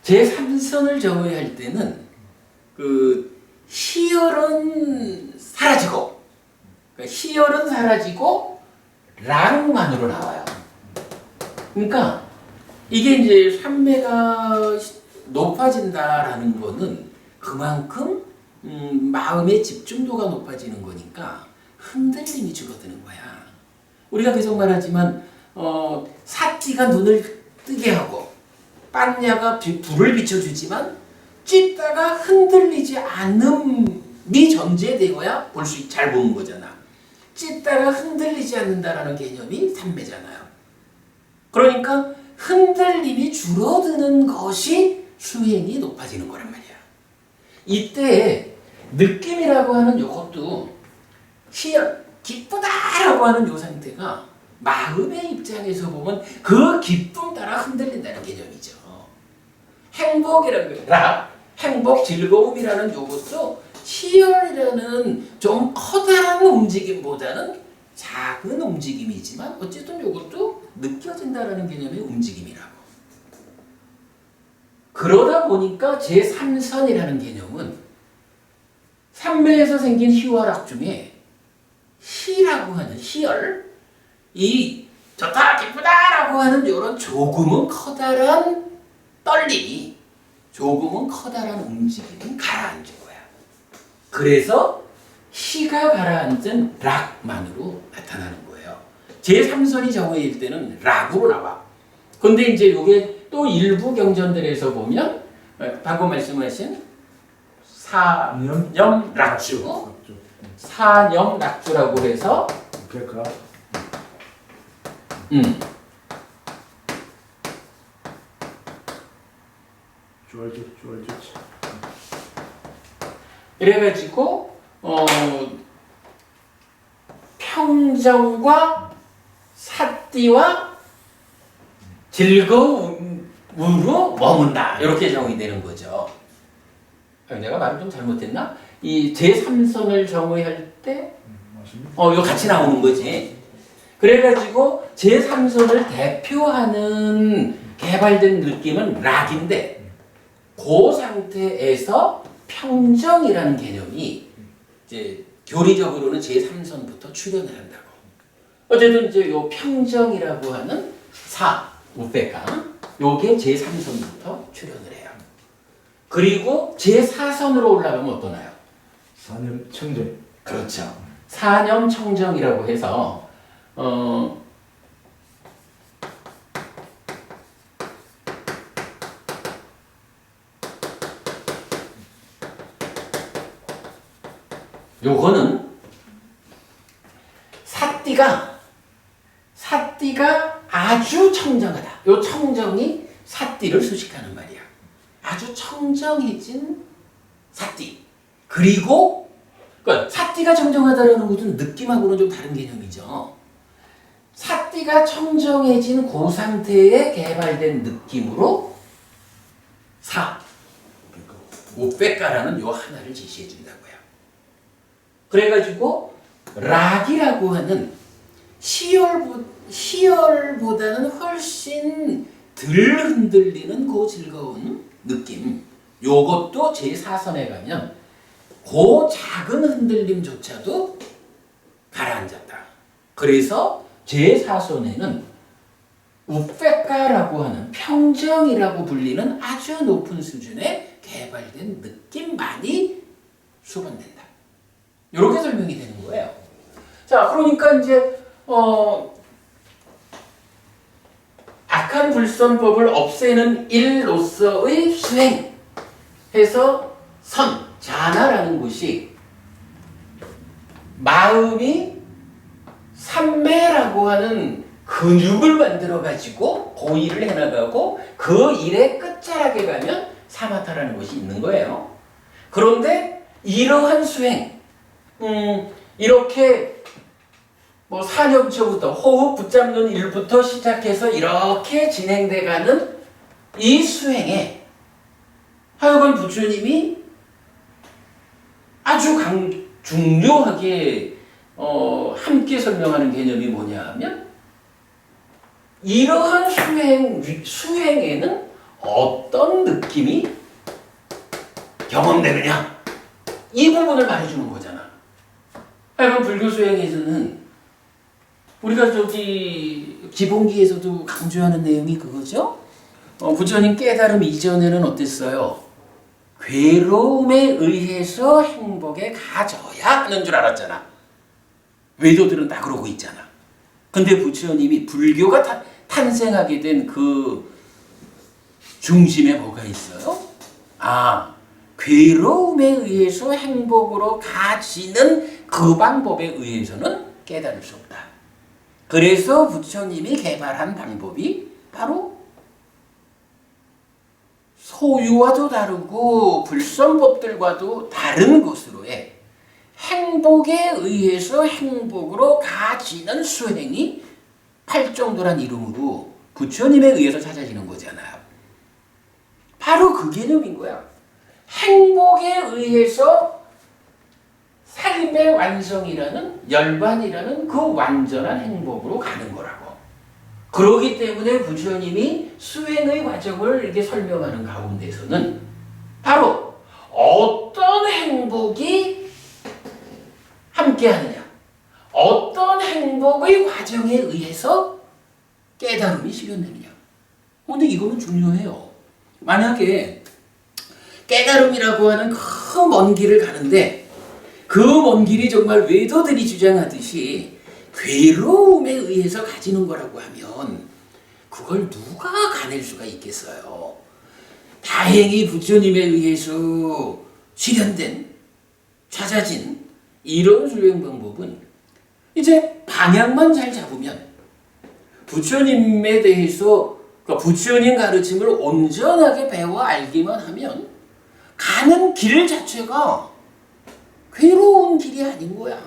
제3선을 정의할 때는 그 희열은 사라지고, 그러니까 희열은 사라지고 락만으로 나와요. 그러니까 이게 이제 삼매가 높아진다라는 거는 그만큼 마음의 집중도가 높아지는 거니까 흔들림이 줄어드는 거야. 우리가 계속 말하지만 사띠가 눈을 뜨게 하고 빤냐가 불을 비춰주지만 찢다가 흔들리지 않음이 전제되어야 잘 보는 거잖아. 찢다가 흔들리지 않는다라는 개념이 삼매잖아요. 그러니까 흔들림이 줄어드는 것이 수행이 높아지는 거란 말이야. 이때 느낌이라고 하는 요것도 희열, 기쁘다라고 하는 요 상태가 마음의 입장에서 보면 그 기쁨 따라 흔들린다는 개념이죠. 행복, 즐거움이라는 요것도 희열이라는 좀 커다란 움직임보다는 작은 움직임이지만 어쨌든 요것도 느껴진다라는 개념의 움직임이라고. 그러다 보니까 제3선이라는 개념은 삼매에서 생긴 희화락 중에 희라고 하는 희열, 이 좋다 기쁘다라고 하는 이런 조금은 커다란 떨림이, 조금은 커다란 움직임은 가라앉은 거야. 그래서 희가 가라앉은 락만으로 나타나는 거예요. 제3선이 정의일 때는 락으로 나와. 근데 이제 이게 또 일부 경전들에서 보면 방금 말씀하신 사념락주, 사념락주라고 해서 백화. 쫄쫄쫄쫄. 이래가지고 평정과 사띠와 즐거움으로 머문다 이렇게 정의되는 거죠. 내가 말을 좀 잘못했나? 이 제3선을 정의할 때 이거 같이 나오는 거지. 그래가지고 제3선을 대표하는 개발된 느낌은 락인데 그 상태에서 평정이라는 개념이 이제 교리적으로는 제3선부터 출현을 한다고. 어쨌든 이제 요 평정이라고 하는 우페카 요게 제3선부터 출현을 해요. 그리고 제4선으로 올라가면 어떠나요? 사념청정. 그렇죠. 사념청정이라고 해서 요거는 사띠가 아주 청정하다. 요 청정이 사띠를 수식하는 말이야. 아주 청정해진 사띠. 그리고 그러니까 사띠가 청정하다라는 것은 느낌하고는 좀 다른 개념이죠. 사띠가 청정해진 그 상태에 개발된 느낌으로 사, 우백가라는 요 하나를 제시해 준다고요. 그래가지고 락이라고 하는 시열보다는 훨씬 덜 흔들리는 그 즐거운 느낌, 요것도 제4선에 가면 그 작은 흔들림조차도 가라앉았다. 그래서 제4선에는 우페카라고 하는 평정이라고 불리는 아주 높은 수준의 개발된 느낌만이 수반된다. 이렇게 설명이 되는 거예요. 자, 그러니까 이제 악한 불선법을 없애는 일로서의 수행해서 자나라는 것이 마음이 삼매라고 하는 근육을 만들어 가지고 그 일을 해나가고 그 일의 끝자락에 가면 사마타라는 것이 있는 거예요. 그런데 이러한 수행, 이렇게 뭐 산염초부터 호흡 붙잡는 일부터 시작해서 이렇게 진행돼가는 이 수행에 하여간 부처님이 아주 중요하게 함께 설명하는 개념이 뭐냐 하면 이러한 수행에는 어떤 느낌이 경험되느냐 이 부분을 말해주는 거잖아. 하여간 불교 수행에서는 우리가 기본기에서도 강조하는 내용이 그거죠. 부처님 깨달음 이전에는 어땠어요? 괴로움에 의해서 행복에 가져야 하는 줄 알았잖아. 외도들은 다 그러고 있잖아. 근데 부처님이 불교가 탄생하게 된 그 중심에 뭐가 있어요? 괴로움에 의해서 행복으로 가지는 그 방법에 의해서는 깨달을 수 없다. 그래서 부처님이 개발한 방법이 바로 소유와도 다르고 불성법들과도 다른 것으로의 행복에 의해서 행복으로 가지는 수행이 팔정도란 이름으로 부처님에 의해서 찾아지는 거잖아요. 바로 그 개념인 거야. 행복에 의해서 삶의 완성이라는 열반이라는 그 완전한 행복으로 가는 거라고. 그렇기 때문에 부처님이 수행의 과정을 이렇게 설명하는 가운데서는 바로 어떤 행복이 함께하느냐, 어떤 행복의 과정에 의해서 깨달음이 실현되느냐. 근데 이거는 중요해요. 만약에 깨달음이라고 하는 그 먼 길을 가는데 그 먼 길이 정말 외도들이 주장하듯이 괴로움에 의해서 가지는 거라고 하면 그걸 누가 가낼 수가 있겠어요. 다행히 부처님에 의해서 실현된 찾아진 이런 수행 방법은 이제 방향만 잘 잡으면 부처님에 대해서 부처님 가르침을 온전하게 배워 알기만 하면 가는 길 자체가 괴로운 길이 아닌 거야.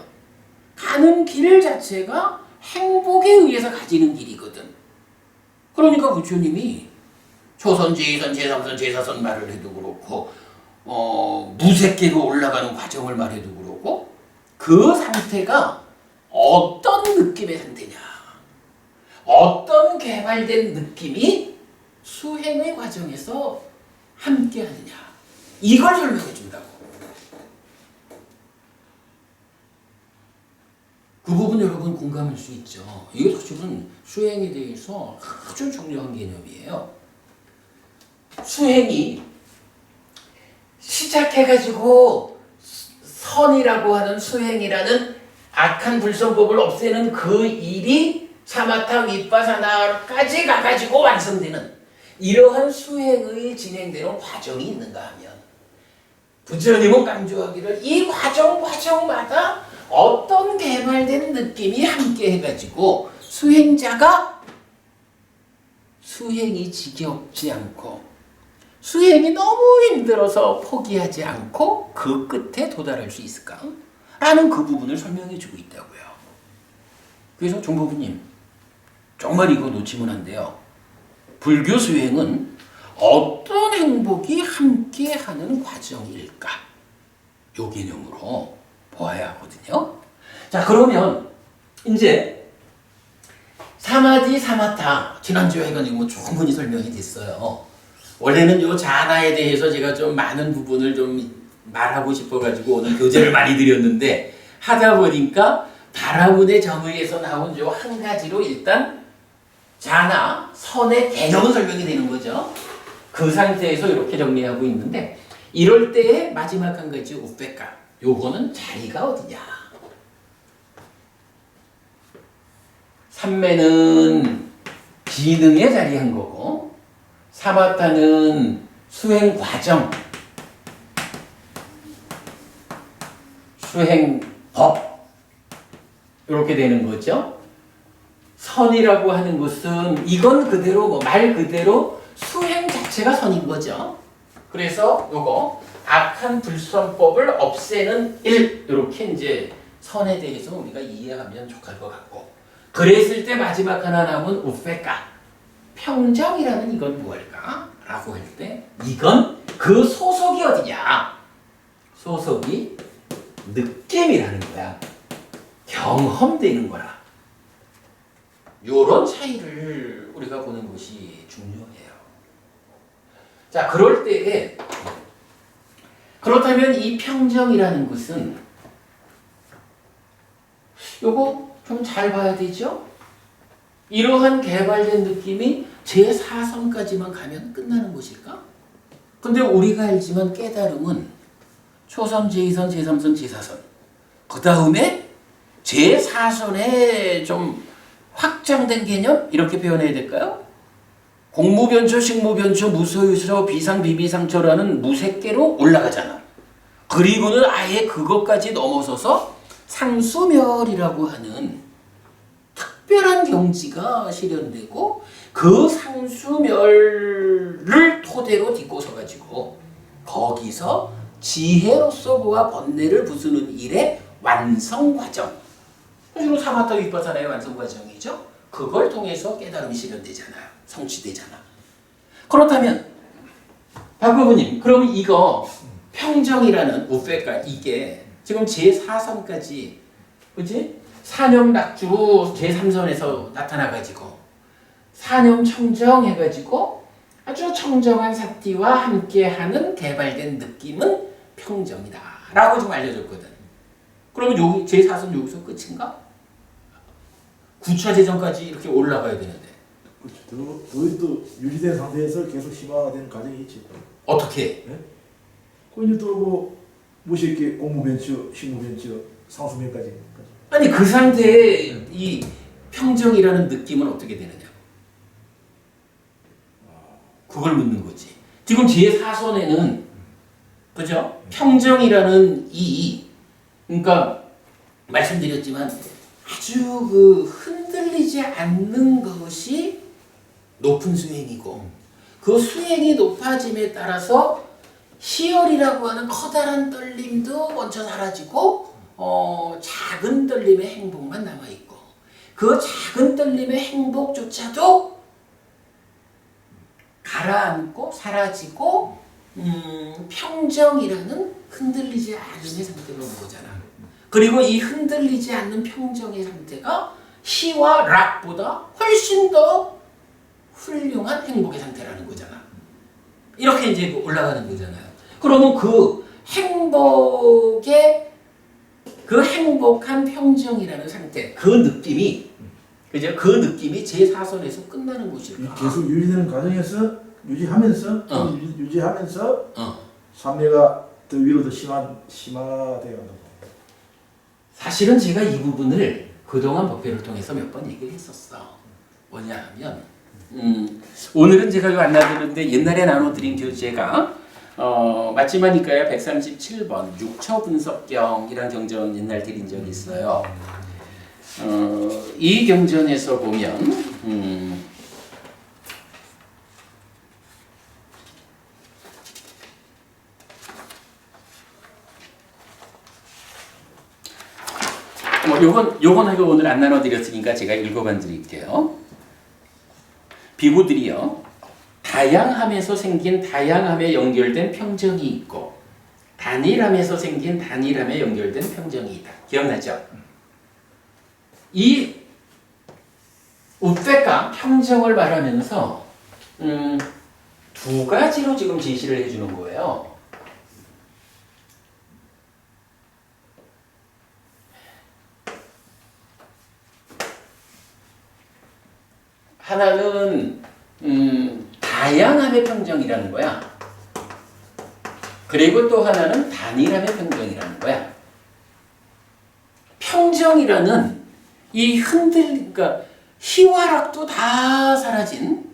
가는 길 자체가 행복에 의해서 가지는 길이거든. 그러니까 부처님이 초선, 제2선, 제3선, 제4선 말을 해도 그렇고 무색계로 올라가는 과정을 말해도 그렇고 그 상태가 어떤 느낌의 상태냐, 어떤 개발된 느낌이 수행의 과정에서 함께하느냐, 이걸 설명해 준다고. 그 부분 여러분 공감할 수 있죠. 이게 사실은 수행에 대해서 아주 중요한 개념이에요. 수행이 시작해가지고 선이라고 하는 수행이라는 악한 불성법을 없애는 그 일이 사마타 위파사나까지 가가지고 완성되는 이러한 수행의 진행되는 과정이 있는가 하면 부처님은 강조하기를 이 과정마다 어떤 개발된 느낌이 함께 해가지고 수행자가 수행이 지겹지 않고 수행이 너무 힘들어서 포기하지 않고 그 끝에 도달할 수 있을까? 라는 그 부분을 설명해 주고 있다고요. 그래서 종법님 정말 이거 놓치면 안 돼요. 불교 수행은 어떤 행복이 함께하는 과정일까? 요 개념으로 보아야 하거든요. 자, 그러면 이제 사마디 사마타 지난주에 해가지고 충분히 설명이 됐어요. 원래는 요 자나에 대해서 제가 좀 많은 부분을 좀 말하고 싶어가지고 오늘 교재를 많이 드렸는데 하다 보니까 바라문의 정의에서 나온 요 한 가지로 일단 자나 선의 개념은 설명이 되는 거죠. 그 상태에서 이렇게 정리하고 있는데 이럴 때의 마지막 한 가지 우페카 요거는 자리가 어디냐? 삼매는 기능에 자리한 거고 사마타는 수행 과정, 수행법 이렇게 되는 거죠. 선이라고 하는 것은 이건 그대로 말 그대로 수행 자체가 선인 거죠. 그래서 요거 악한 불선법을 없애는 일 이렇게 이제 선에 대해서 우리가 이해하면 좋을 것 같고 그랬을 때 마지막 하나 남은 우페카 평정이라는 이건 무엇일까? 라고 할 때 이건 그 소속이 어디냐? 소속이 느낌이라는 거야. 경험되는 거라. 요런 차이를 우리가 보는 것이 중요해요. 자, 그럴 때에 그렇다면 이 평정이라는 것은 요거 좀 잘 봐야 되죠? 이러한 개발된 느낌이 제4선까지만 가면 끝나는 것일까? 근데 우리가 알지만 깨달음은 초선, 제2선, 제3선, 제4선 그 다음에 제4선에 좀 확장된 개념? 이렇게 표현해야 될까요? 공무변초, 식무변초, 무소유소, 비상, 비비상초라는 무색계로 올라가잖아. 그리고는 아예 그것까지 넘어서서 상수멸이라고 하는 특별한 경지가 실현되고 그 상수멸을 토대로 딛고 서가지고 거기서 지혜로서 보아 번뇌를 부수는 일의 완성 과정. 주로 사마타 위파사나의 완성 과정이죠. 그걸 통해서 깨달음이 실현되잖아요. 성취되잖아. 그렇다면 박부부님, 그럼 이거 평정이라는 우페카 이게 지금 제4선까지 그지? 사념락주 제3선에서 나타나가지고 사념 청정해가지고 아주 청정한 사티와 함께하는 개발된 느낌은 평정이다 라고 좀 알려줬거든. 그러면 여기 제4선 여기서 끝인가? 9차 제정까지 이렇게 올라가야 되는데 그렇죠. 또 유지된 상태에서 계속 심화되는 과정이 있지. 어떻게? 네? 그건 또뭐 무식계 공무변치, 식무변치, 상수면까지. 아니 그 상태에 이 평정이라는 느낌은 어떻게 되느냐? 그걸 묻는 거지. 지금 제4선에는 그죠? 평정이라는 그러니까 말씀드렸지만 아주 그 흔들리지 않는 것이 높은 수행이고 그 수행이 높아짐에 따라서 희열이라고 하는 커다란 떨림도 먼저 사라지고 작은 떨림의 행복만 남아있고 그 작은 떨림의 행복조차도 가라앉고 사라지고 평정이라는 흔들리지 않은 상태로 오는 거잖아. 그리고 이 흔들리지 않는 평정의 상태가 희와 락보다 훨씬 더 훌륭한 행복의 상태라는 거잖아. 이렇게 이제 올라가는 거잖아요. 그러면 그 행복한 평정이라는 상태, 그 느낌이 그죠? 그 느낌이 제4선에서 끝나는 것일까? 계속 유지되는 과정에서 유지하면서 삼매가 더 위로 더 심화되어 간다고. 사실은 제가 이 부분을 그동안 법회를 통해서 몇 번 얘기를 했었어. 뭐냐 하면 오늘은 제가 안 나누는데 옛날에 나눠드린 교재가 맞지마니까야 137번 6처 분석경이란 경전 옛날 드린 적이 있어요. 이 경전에서 보면 요건 오늘 안 나눠드렸으니까 제가 읽어만 드릴게요. 비구들이요, 다양함에서 생긴 다양함에 연결된 평정이 있고 단일함에서 생긴 단일함에 연결된 평정이 있다. 기억나죠? 이 우페가 평정을 말하면서 두 가지로 지금 제시를 해주는 거예요. 하나는 다양함의 평정이라는 거야. 그리고 또 하나는 단일함의 평정이라는 거야. 평정이라는 이 그러니까 희화락도 다 사라진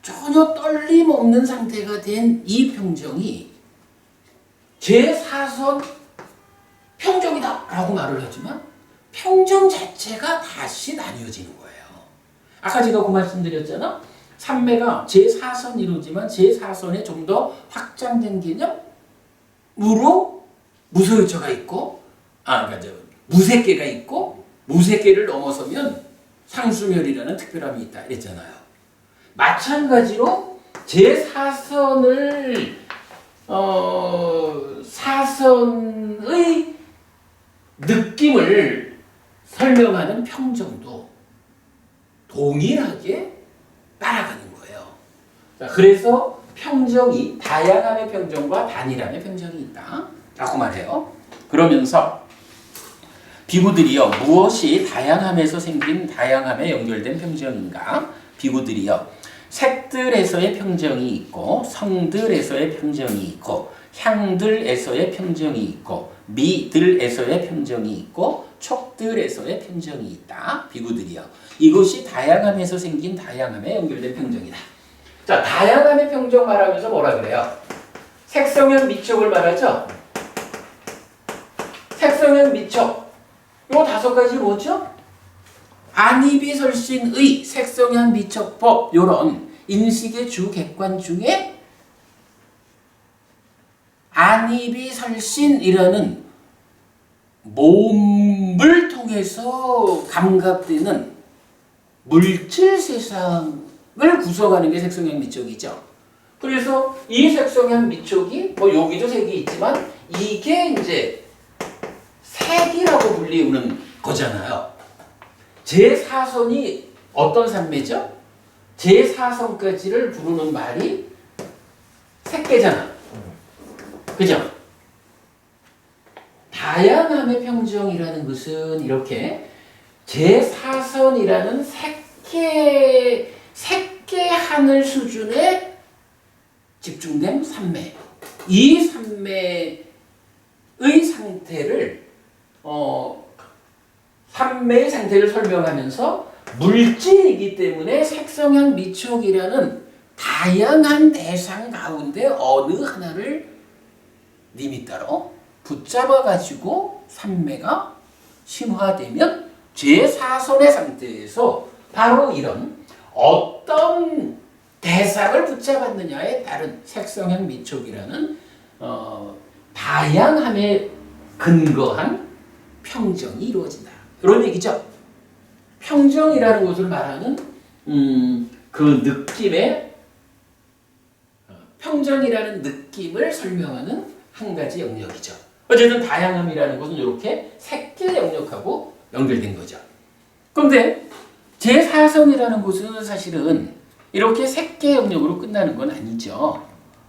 전혀 떨림 없는 상태가 된 이 평정이 제4선 평정이다 라고 말을 하지만 평정 자체가 다시 나뉘어지는 거예요. 아까 제가 그 말씀드렸잖아. 삼매가 제4선이루지만 제4선에 좀 더 확장된 개념으로 무소유처가 있고, 그러니까 무색계가 있고, 무색계를 넘어서면 상수멸이라는 특별함이 있다 이랬잖아요. 마찬가지로 제4선을 사선의 느낌을 설명하는 평정도 동일하게 따라가는 거예요. 자, 그래서 평정이 다양함의 평정과 단일함의 평정이 있다 라고 말해요. 그러면서 비구들이여, 무엇이 다양함에서 생긴 다양함에 연결된 평정인가? 비구들이여, 색들에서의 평정이 있고 성들에서의 평정이 있고 향들에서의 평정이 있고 미들에서의 평정이 있고 촉들에서의 평정이 있다. 비구들이여, 이것이 다양함에서 생긴 다양함에 연결된 평정이다. 자, 다양함의 평정 말하면서 뭐라 그래요? 색성형 미촉을 말하죠. 색성형 미촉, 요 5가지 뭐죠? 안이비설신의 색성형 미촉법, 요런 인식의 주 객관 중에 안이비설신이라는 몸을 통해서 감각되는 물질 세상을 구성하는 게 색성형 미촉이죠. 그래서 이 색성형 미촉이 여기도 색이 있지만 이게 이제 색이라고 불리우는 거잖아요. 제4선이 어떤 산매죠? 제4선까지를 부르는 말이 색계잖아. 그죠? 다양함의 평정이라는 것은 이렇게 제4선이라는 색계 하늘 수준에 집중된 산매. 이 산매의 상태를 산매의 상태를 설명하면서 물질이기 때문에 색성형 미촉이라는 다양한 대상 가운데 어느 하나를 리미터로 붙잡아가지고 산매가 심화되면 제4선의 상태에서 바로 이런 어떤 대상을 붙잡았느냐에 따른 색성형 미촉이라는 다양함에 근거한 평정이 이루어진다. 이런 얘기죠. 평정이라는 것을 말하는 그 느낌의 평정이라는 느낌을 설명하는 한 가지 영역이죠. 어쨌든 다양함이라는 것은 이렇게 색계 영역하고 연결된 거죠. 그런데 제4선이라는 것은 사실은 이렇게 색계 영역으로 끝나는 건 아니죠.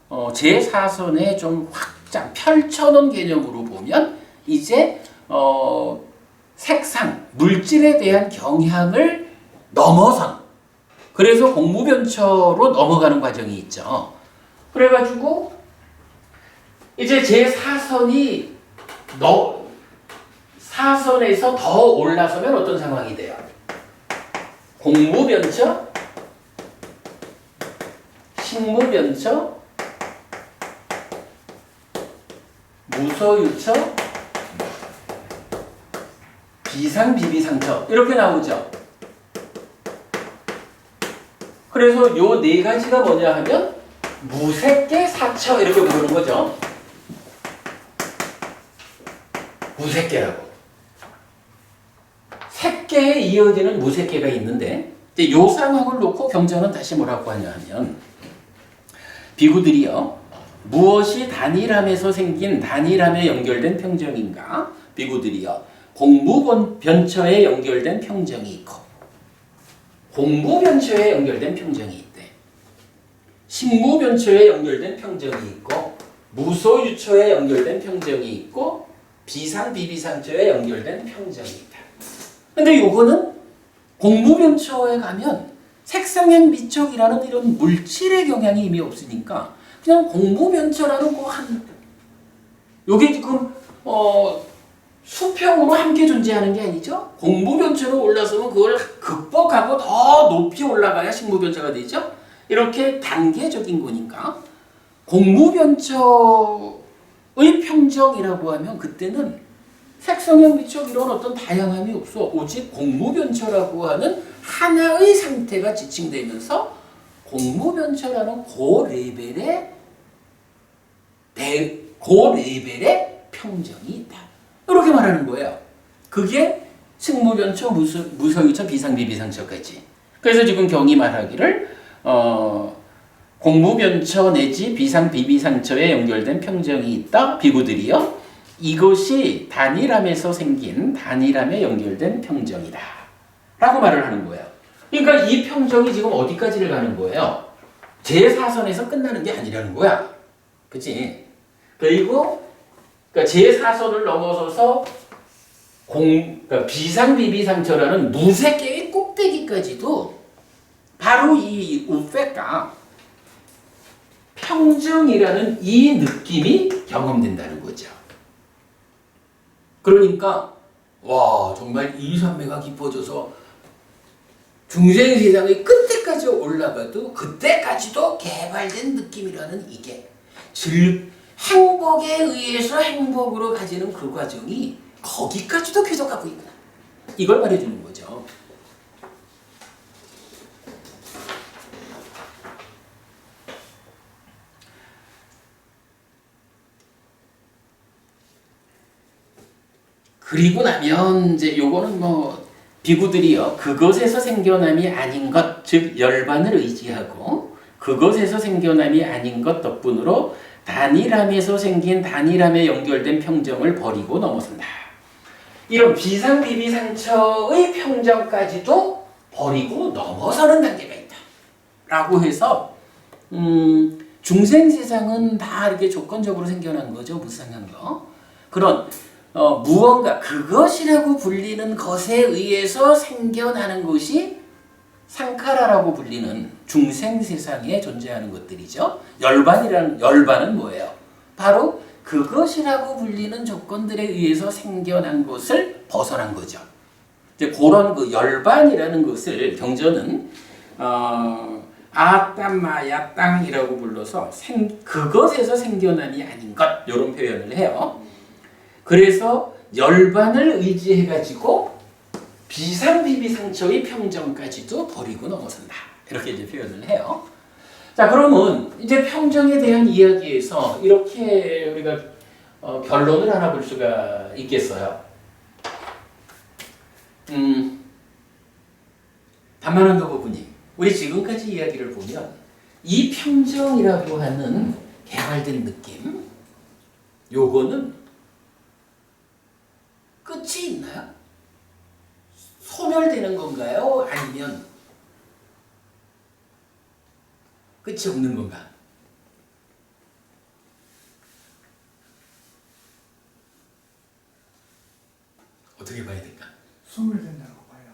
제4선에 좀 확장, 펼쳐놓은 개념으로 보면 이제 색상, 물질에 대한 경향을 넘어선, 그래서 공무변처로 넘어가는 과정이 있죠. 그래가지고 이제 제4선이 사선에서 더 올라서면 어떤 상황이 돼요? 공무변처, 식무변처, 무소유처, 비상비비상처 이렇게 나오죠. 그래서 요 4가지가 뭐냐 하면 무색계 사처 이렇게 부르는 거죠. 무색계라고. 쉽게 이어지는 무색해가 있는데 이제 요 상황을 놓고 경전은 다시 뭐라고 하냐 하면 비구들이요 무엇이 단일함에서 생긴 단일함에 연결된 평정인가? 비구들이요 공부변처에 연결된 평정이 있고 공부변처에 연결된 평정이 있대. 식무변처에 연결된 평정이 있고 무소유처에 연결된 평정이 있고 비상비비상처에 연결된 평정이 있다. 근데 요거는 공무변처에 가면 색상행 미촉이라는 이런 물질의 경향이 이미 없으니까 그냥 공무변처라는 거 한 요게 지금 수평으로 함께 존재하는 게 아니죠. 공무변처로 올라서면 그걸 극복하고 더 높이 올라가야 식무변처가 되죠. 이렇게 단계적인 거니까 공무변처의 평정이라고 하면 그때는 색성형 미촉 이런 어떤 다양함이 없어. 오직 공무변처라고 하는 하나의 상태가 지칭되면서 공무변처라는 고레벨의 평정이 있다. 이렇게 말하는 거예요. 그게 식무변처, 무소유처, 비상비비상처까지. 그래서 지금 경이 말하기를 공무변처 내지 비상비비상처에 연결된 평정이 있다. 비구들이요. 이것이 단일함에서 생긴 단일함에 연결된 평정이다. 라고 말을 하는 거예요. 그러니까 이 평정이 지금 어디까지를 가는 거예요? 제4선에서 끝나는 게 아니라는 거야. 그치? 그리고 그러니까 제4선을 넘어서서 그러니까 비상비비상처라는 무색계의 꼭대기까지도 바로 이 우페가 평정이라는 이 느낌이 경험된다는 거죠. 그러니까 와 정말 이 산매가 깊어져서 중생세상의 끝에까지 올라가도 그때까지도 개발된 느낌이라는 이게 행복에 의해서 행복으로 가지는 그 과정이 거기까지도 쾌적하고 있구나. 이걸 말해주는 거죠. 그리고 나면 이제 요거는 뭐 비구들이요 그것에서 생겨남이 아닌 것, 즉 열반을 의지하고 그것에서 생겨남이 아닌 것 덕분으로 단일함에서 생긴 단일함에 연결된 평정을 버리고 넘어선다. 이런 비상비비상처의 평정까지도 버리고 넘어서는 단계가 있다. 라고 해서 중생세상은 다 이렇게 조건적으로 생겨난 거죠. 무상한 거. 그런 무언가 그것이라고 불리는 것에 의해서 생겨나는 것이 상카라라고 불리는 중생세상에 존재하는 것들이죠. 열반은 뭐예요? 바로 그것이라고 불리는 조건들에 의해서 생겨난 것을 벗어난 거죠. 이제 그런 그 열반이라는 것을 경전은 아땅마야 땅이라고 불러서 그것에서 생겨남이 아닌 것 이런 표현을 해요. 그래서 열반을 의지해가지고 비상비비상처의 평정까지도 버리고 넘어선다. 이렇게 이제 표현을 해요. 자, 그러면 이제 평정에 대한 이야기에서 이렇게 우리가 결론을 하나 볼 수가 있겠어요. 단만한도 부부님, 우리 지금까지 이야기를 보면 이 평정이라고 하는 개발된 느낌, 요거는 끝이 있나요? 소멸되는 건가요? 아니면 끝이 없는 건가? 어떻게 봐야 될까? 소멸된다고 봐요.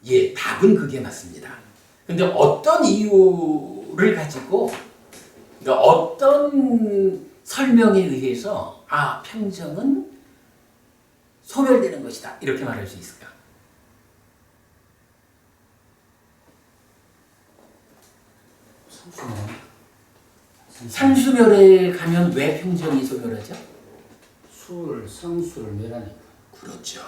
예, 답은 그게 맞습니다. 근데 어떤 이유를 가지고, 그러니까 어떤 설명에 의해서 평정은 소멸되는 것이다. 이렇게 말할 수 있을까? 상수멸에 가면 왜 평정이 소멸하죠? 상수를 멸하니까. 그렇죠.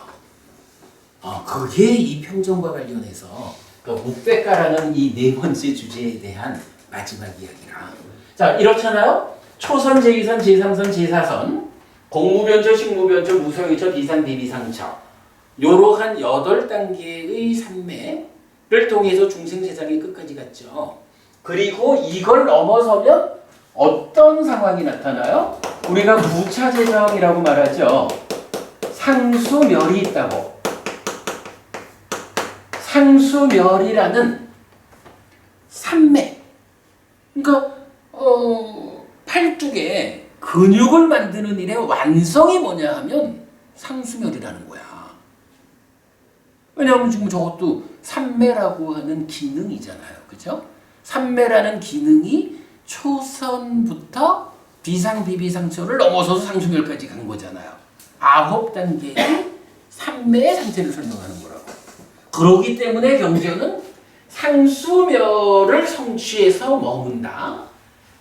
그게 이 평정과 관련해서 우백가라는 이 네 번째 주제에 대한 마지막 이야기라. 자, 이렇잖아요. 초선, 제2선, 제3선, 제4선, 공무변처, 식무변처, 무소유처, 비상비비상처. 요러한 8단계의 산매를 통해서 중생세상의 끝까지 갔죠. 그리고 이걸 넘어서면 어떤 상황이 나타나요? 우리가 무차재정이라고 말하죠. 상수멸이 있다고. 상수멸이라는 산매. 그러니까 팔뚝에 근육을 만드는 일의 완성이 뭐냐 하면 상수멸이라는 거야. 왜냐하면 지금 저것도 산매라고 하는 기능이잖아요. 그죠? 산매라는 기능이 초선부터 비상비비상처를 넘어서서 상수멸까지 간 거잖아요. 9단계의 산매의 상태를 설명하는 거라고. 그러기 때문에 경전은 상수멸을 성취해서 머문다.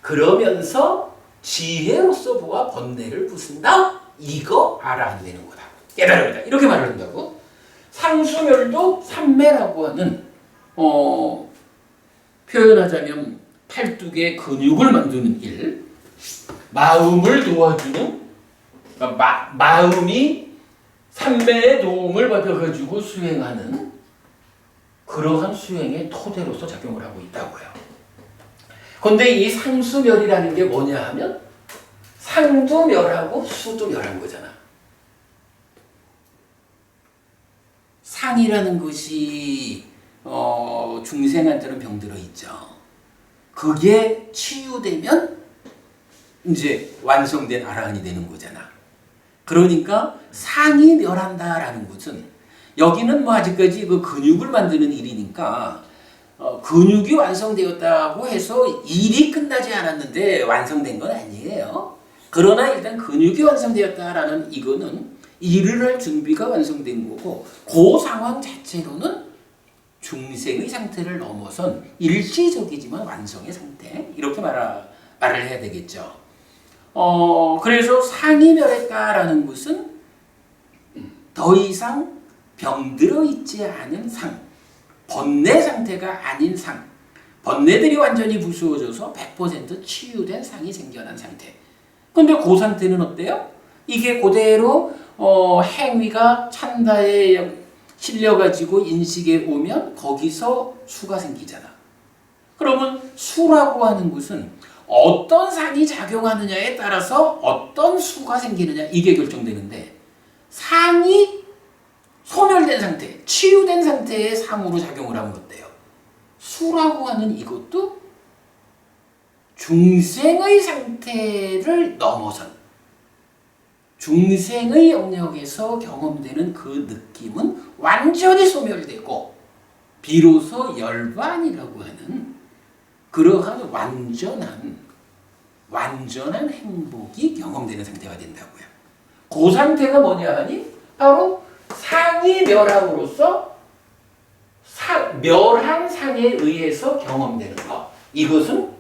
그러면서 지혜로서 보아 번뇌를 부순다. 이거 알아야 되는 거다. 깨달음이다. 이렇게 말을 한다고. 상수멸도 산매라고 하는 표현하자면 팔뚝의 근육을 만드는 일, 마음을 도와주는, 그러니까 마음이 산매의 도움을 받아가지고 수행하는 그러한 수행의 토대로서 작용을 하고 있다고요. 그런데 이 상수멸이라는 게 뭐냐 하면 상도 멸하고 수도 멸한 거잖아. 상이라는 것이 중생한테는 병들어 있죠. 그게 치유되면 이제 완성된 아라한이 되는 거잖아. 그러니까 상이 멸한다라는 것은 여기는 뭐 아직까지 그 근육을 만드는 일이니까 근육이 완성되었다고 해서 일이 끝나지 않았는데 완성된 건 아니에요. 그러나 일단 근육이 완성되었다라는 이거는 일을 할 준비가 완성된 거고 그 상황 자체로는 중생의 상태를 넘어선 일시적이지만 완성의 상태 이렇게 말을 해야 되겠죠. 그래서 상이 멸했다라는 것은 더 이상 병들어 있지 않은 상, 번뇌 상태가 아닌 상, 번뇌들이 완전히 부수어져서 100% 치유된 상이 생겨난 상태. 근데 그 상태는 어때요? 이게 그대로 행위가 찬다에 실려가지고 인식에 오면 거기서 수가 생기잖아. 그러면 수라고 하는 것은 어떤 상이 작용하느냐에 따라서 어떤 수가 생기느냐 이게 결정되는데 상이 소멸된 상태, 치유된 상태의 상으로 작용을 하면 어때요? 수라고 하는 이것도 중생의 상태를 넘어선 중생의 영역에서 경험되는 그 느낌은 완전히 소멸되고 비로소 열반이라고 하는 그러한 완전한 행복이 경험되는 상태가 된다고요. 그 상태가 뭐냐 하니 바로 상이 멸함으로써 멸한 상에 의해서 경험되는 것. 이것은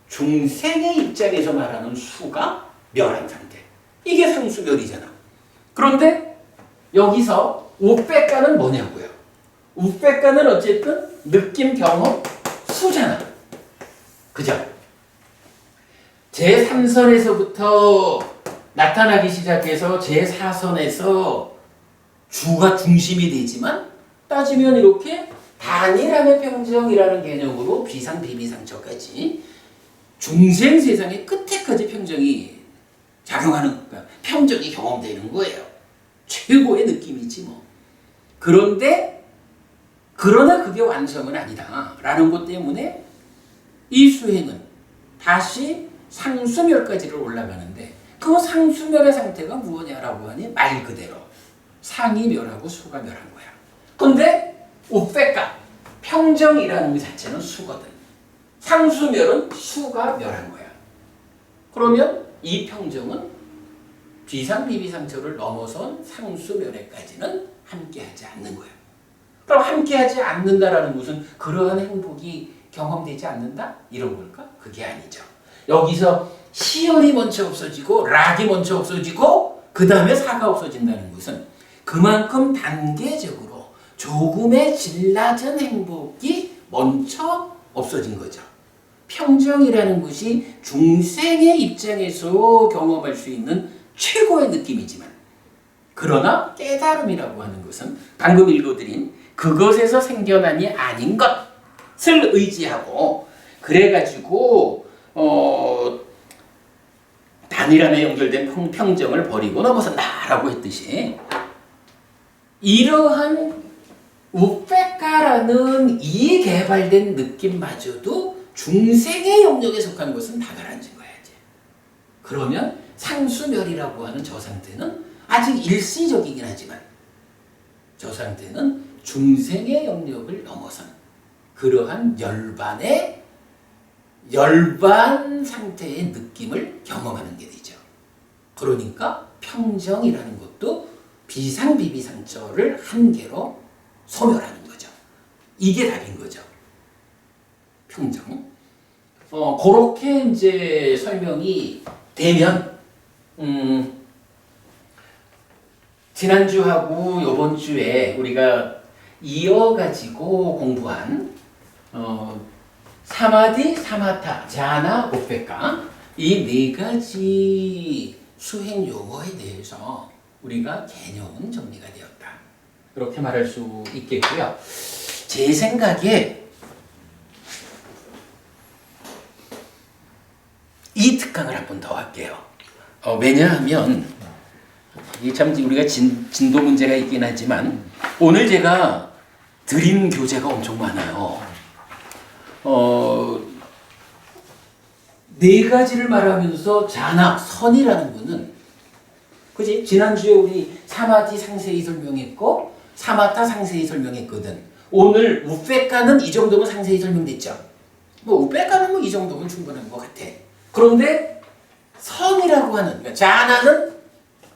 중생의 입장에서 말하는 수가 멸한 상태. 이게 상수멸이잖아. 그런데 여기서 우백가는 뭐냐고요. 우백가는 어쨌든 느낌, 경험, 수잖아. 그죠? 제3선에서부터 나타나기 시작해서 제4선에서 주가 중심이 되지만 따지면 이렇게 단일함의 평정이라는 개념으로 비상, 비비상처까지 중생 세상의 끝에까지 평정이 작용하는 거야. 평정이 경험되는 거예요. 최고의 느낌이지 뭐. 그러나 그게 완성은 아니다 라는 것 때문에 이 수행은 다시 상수멸까지를 올라가는데 그 상수멸의 상태가 무엇이냐라고 하니 말 그대로 상이 멸하고 수가 멸한 거야. 근데 우백가 평정이라는 것 자체는 수거든. 상수멸은 수가 멸한 거야. 그러면 이 평정은 비상비비상처를 넘어선 상수멸에까지는 함께하지 않는 거야. 그럼 함께하지 않는다라는 것은 그러한 행복이 경험되지 않는다? 이런 걸까? 그게 아니죠. 여기서 시열이 먼저 없어지고 락이 먼저 없어지고 그 다음에 사가 없어진다는 것은 그만큼 단계적으로 조금의 질 낮은 행복이 먼저 없어진 거죠. 평정이라는 것이 중생의 입장에서 경험할 수 있는 최고의 느낌이지만 그러나 깨달음이라고 하는 것은 방금 읽어드린 그것에서 생겨난이 아닌 것을 의지하고 그래가지고 단일함에 연결된 평정을 버리고 넘어선다라고 했듯이 이러한 우페카라는 이 개발된 느낌마저도 중생의 영역에 속한 것은 다 가라앉은 거야 이제. 그러면 상수멸이라고 하는 저 상태는 아직 일시적이긴 하지만 저 상태는 중생의 영역을 넘어선 그러한 열반 상태의 느낌을 경험하는 게 되죠. 그러니까 평정이라는 것도 비상비비상처를 한 개로 소멸하는 거죠. 이게 답인 거죠. 평정. 그렇게 이제 설명이 되면 지난주하고 이번 주에 우리가 이어가지고 공부한 사마디, 사마타, 자나, 오페카 이 네 가지 수행 용어에 대해서 우리가 개념은 정리가 되었다. 그렇게 말할 수 있겠고요. 제 생각에 이 특강을 한 번 더 할게요. 왜냐하면 이게 참 우리가 진도 문제가 있긴 하지만 오늘 제가 드린 교재가 엄청 많아요. 네 가지를 말하면서 자나, 선이라는 거는 그지? 지난주에 우리 사마디 상세히 설명했고 사마타 상세히 설명했거든. 오늘 우페카는 이 정도면 상세히 설명됐죠. 뭐 우페카는 뭐 이 정도면 충분한 것 같아. 그런데 선이라고 하는 그러니까 자나는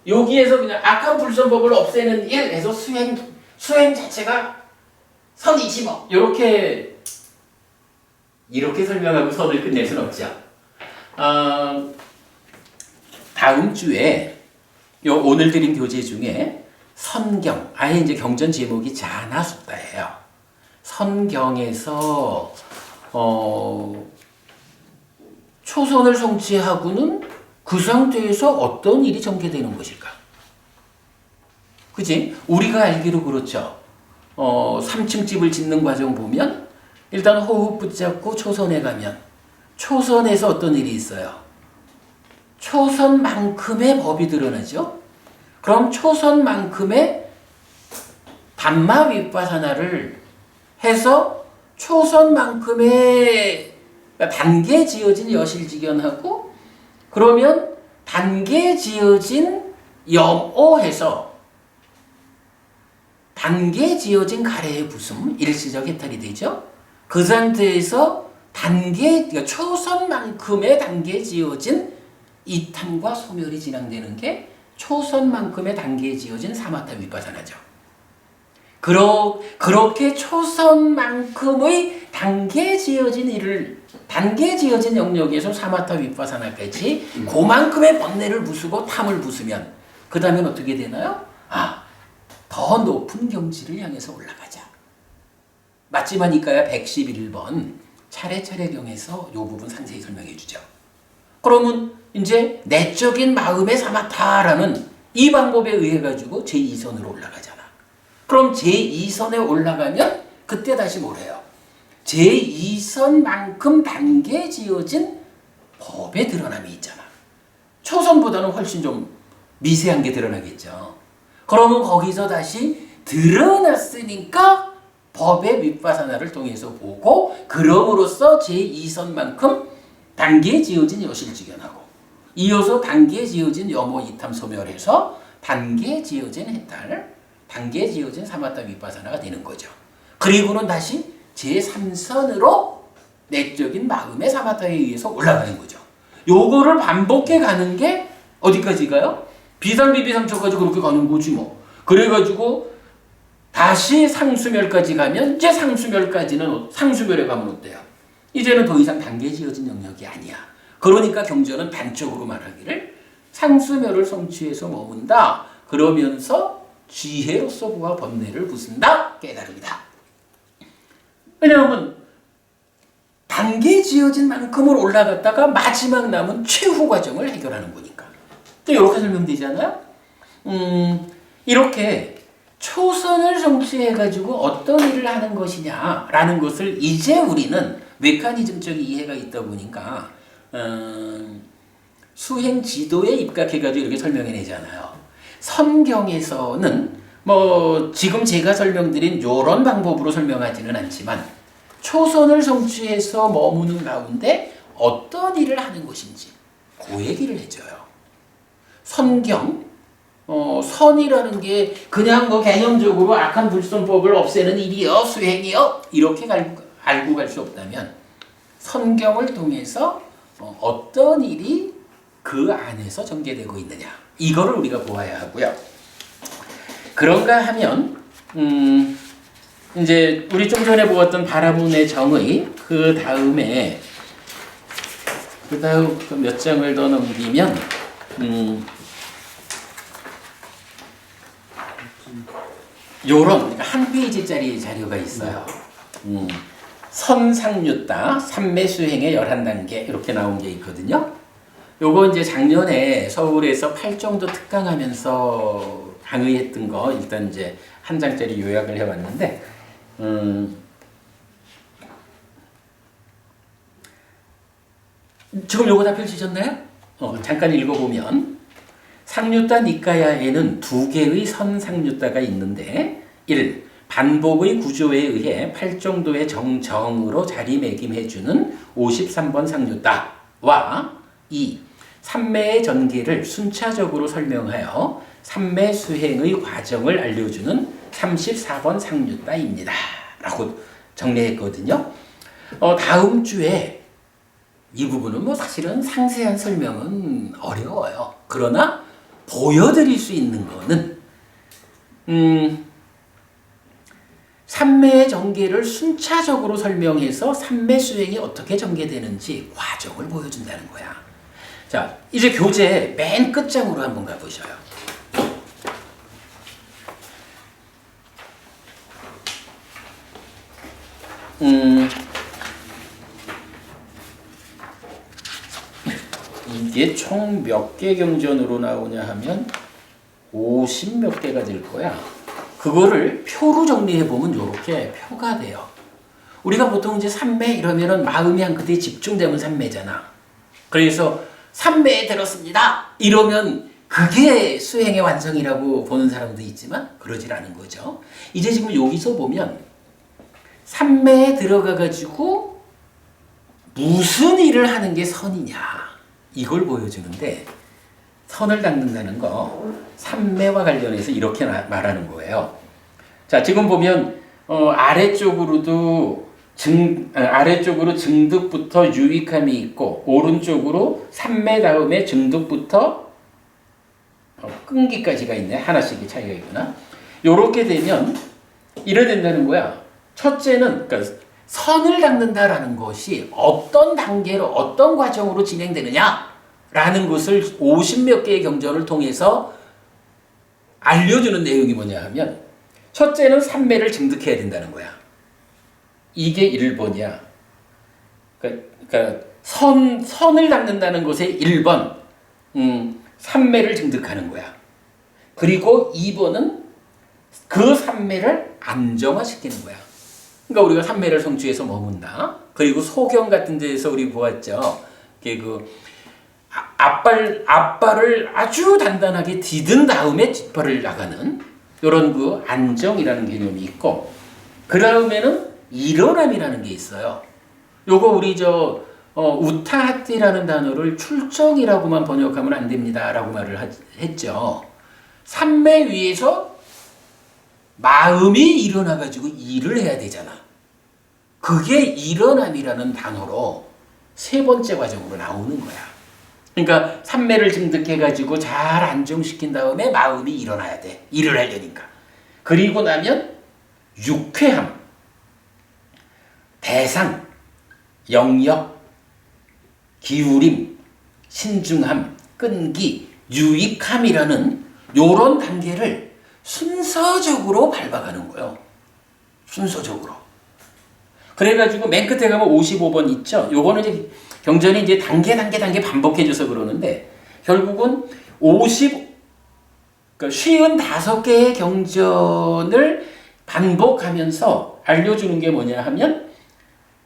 여기에서 그냥 악한 불선법을 없애는 일에서 수행 자체가 선이지 뭐 이렇게 설명하고 선을 끝낼 수는 없죠. 다음 주에 요 오늘 드린 교재 중에 선경, 아예 이제 경전 제목이 자나숫다예요. 선경에서 초선을 성취하고는 그 상태에서 어떤 일이 전개되는 것일까? 그지? 우리가 알기로 그렇죠. 3층 집을 짓는 과정 보면 일단 호흡 붙잡고 초선에 가면 초선에서 어떤 일이 있어요? 초선만큼의 법이 드러나죠. 그럼 초선만큼의 담마 윗바사나를 해서 초선만큼의 단계 지어진 여실직연하고 그러면 단계 지어진 염오해서 단계 지어진 가래의 부숨 일시적 해탈이 되죠. 그 상태에서 그러니까 초선만큼의 단계 지어진 이탐과 소멸이 진행되는 게 초선만큼의 단계에 지어진 사마타 윗바사나죠. 그렇게 초선만큼의 단계에 지어진 일을 단계에 지어진 영역에서 사마타 윗바사나까지 그만큼의 번뇌를 부수고 탐을 부수면 그 다음엔 어떻게 되나요? 더 높은 경지를 향해서 올라가자. 맞지마니까야 111번 차례차례 경에서 이 부분 상세히 설명해 주죠. 그러면 이제 내적인 마음의 사마타라는 이 방법에 의해 가지고 제2선으로 올라가잖아. 그럼 제2선에 올라가면 그때 다시 뭐래요? 제2선만큼 단계 지어진 법의 드러남이 있잖아. 초선보다는 훨씬 좀 미세한 게 드러나겠죠. 그러면 거기서 다시 드러났으니까 법의 윗바사나를 통해서 보고 그럼으로써 제2선만큼 단계에 지어진 여실직연하고 이어서 단계에 지어진 염오 이탐 소멸해서 단계에 지어진 해탈, 단계에 지어진 사마타 윗바사나가 되는 거죠. 그리고는 다시 제3선으로 내적인 마음의 사마타에 의해서 올라가는 거죠. 요거를 반복해 가는 게 어디까지 가요? 비상비비상처까지 그렇게 가는 거지 뭐. 그래가지고 다시 상수멸까지 가면 이제 상수멸에 가면 어때요? 이제는 더 이상 단계 지어진 영역이 아니야. 그러니까 경전은 단적으로 말하기를 상수멸을 성취해서 머문다. 그러면서 지혜로서 보아 번뇌를 부순다. 깨달음이다. 왜냐하면 단계 지어진 만큼을 올라갔다가 마지막 남은 최후 과정을 해결하는 거니까. 이렇게 설명되잖아요. 이렇게 초선을 성취해가지고 어떤 일을 하는 것이냐라는 것을 이제 우리는 메커니즘적 이해가 있다 보니까 수행 지도에 입각해가지고 이렇게 설명해내잖아요. 성경에서는 뭐 지금 제가 설명드린 이런 방법으로 설명하지는 않지만 초선을 성취해서 머무는 가운데 어떤 일을 하는 것인지 그 얘기를 해줘요. 선경, 선이라는 게 그냥 뭐 개념적으로 악한 불선법을 없애는 일이요, 수행이요 이렇게 알고 갈 수 없다면 선경을 통해서 어떤 일이 그 안에서 전개되고 있느냐 이거를 우리가 보아야 하고요. 그런가 하면 이제 우리 좀 전에 보았던 바라문의 정의 그 다음에 몇 장을 더 넘기면 요런 그러니까 한 페이지짜리 자료가 있어요. 선상류다 삼매수행의 11단계 이렇게 나온 게 있거든요. 요거 이제 작년에 서울에서 8정도 특강하면서 강의했던 거 일단 이제 한 장짜리 요약을 해왔는데 지금 요거 다 펼치셨나요? 잠깐 읽어보면 상류다 니까야에는 두 개의 선상류다가 있는데 1. 반복의 구조에 의해 8정도의 정으로 자리매김해주는 53번 상류다와 2. 삼매의 전개를 순차적으로 설명하여 삼매 수행의 과정을 알려주는 34번 상류다입니다. 라고 정리했거든요. 다음 주에 이 부분은 뭐 사실은 상세한 설명은 어려워요. 그러나 보여드릴 수 있는 거는 삼매의 전개를 순차적으로 설명해서 삼매 수행이 어떻게 전개되는지 과정을 보여준다는 거야. 자, 이제 교재 맨 끝장으로 한번 가보셔요. 이게 총 몇 개 경전으로 나오냐 하면 50 몇 개가 될 거야. 그거를 표로 정리해보면 이렇게 표가 돼요. 우리가 보통 이제 삼매 이러면은 마음이 한 그대에 집중되면 삼매잖아. 그래서 삼매에 들었습니다. 이러면 그게 수행의 완성이라고 보는 사람도 있지만 그러질 않은 거죠. 이제 지금 여기서 보면 삼매에 들어가가지고 무슨 일을 하는 게 선이냐 이걸 보여주는데 선을 닦는다는 거 삼매와 관련해서 이렇게 말하는 거예요. 자, 지금 보면 아래쪽으로 증득부터 유익함이 있고 오른쪽으로 삼매 다음에 증득부터 끈기까지가 있네. 하나씩의 차이가 있구나. 요렇게 되면 이래 된다는 거야. 첫째는 그러니까 선을 닦는다라는 것이 어떤 단계로 어떤 과정으로 진행되느냐라는 것을 50몇 개의 경전을 통해서 알려주는 내용이 뭐냐 하면 첫째는 삼매를 증득해야 된다는 거야. 이게 1번이야. 그러니까 선을 닦는다는 것의 1번 삼매를 증득하는 거야. 그리고 2번은 그 삼매를 안정화시키는 거야. 그러니까 우리가 삼매를 성취해서 머문다. 그리고 소경 같은 데에서 우리 보았죠. 그 앞발을 아주 단단하게 디든 다음에 뒷발을 나가는 이런 그 안정이라는 개념이 있고 그 다음에는 일어남이라는 게 있어요. 요거 우리 우타하티라는 단어를 출정이라고만 번역하면 안 됩니다라고 말을 했죠. 삼매 위에서 마음이 일어나가지고 일을 해야 되잖아. 그게 일어남이라는 단어로 세 번째 과정으로 나오는 거야. 그러니까 삼매를 증득해가지고 잘 안정시킨 다음에 마음이 일어나야 돼. 일을 하려니까. 그리고 나면 유쾌함, 대상, 영역, 기울임, 신중함, 끈기, 유익함이라는 요런 단계를 순서적으로 밟아가는 거예요. 순서적으로. 그래가지고 맨 끝에 가면 55번 있죠. 요거는 이제 경전이 이제 단계 반복해줘서 그러는데 결국은 그러니까 55개의 경전을 반복하면서 알려주는 게 뭐냐 하면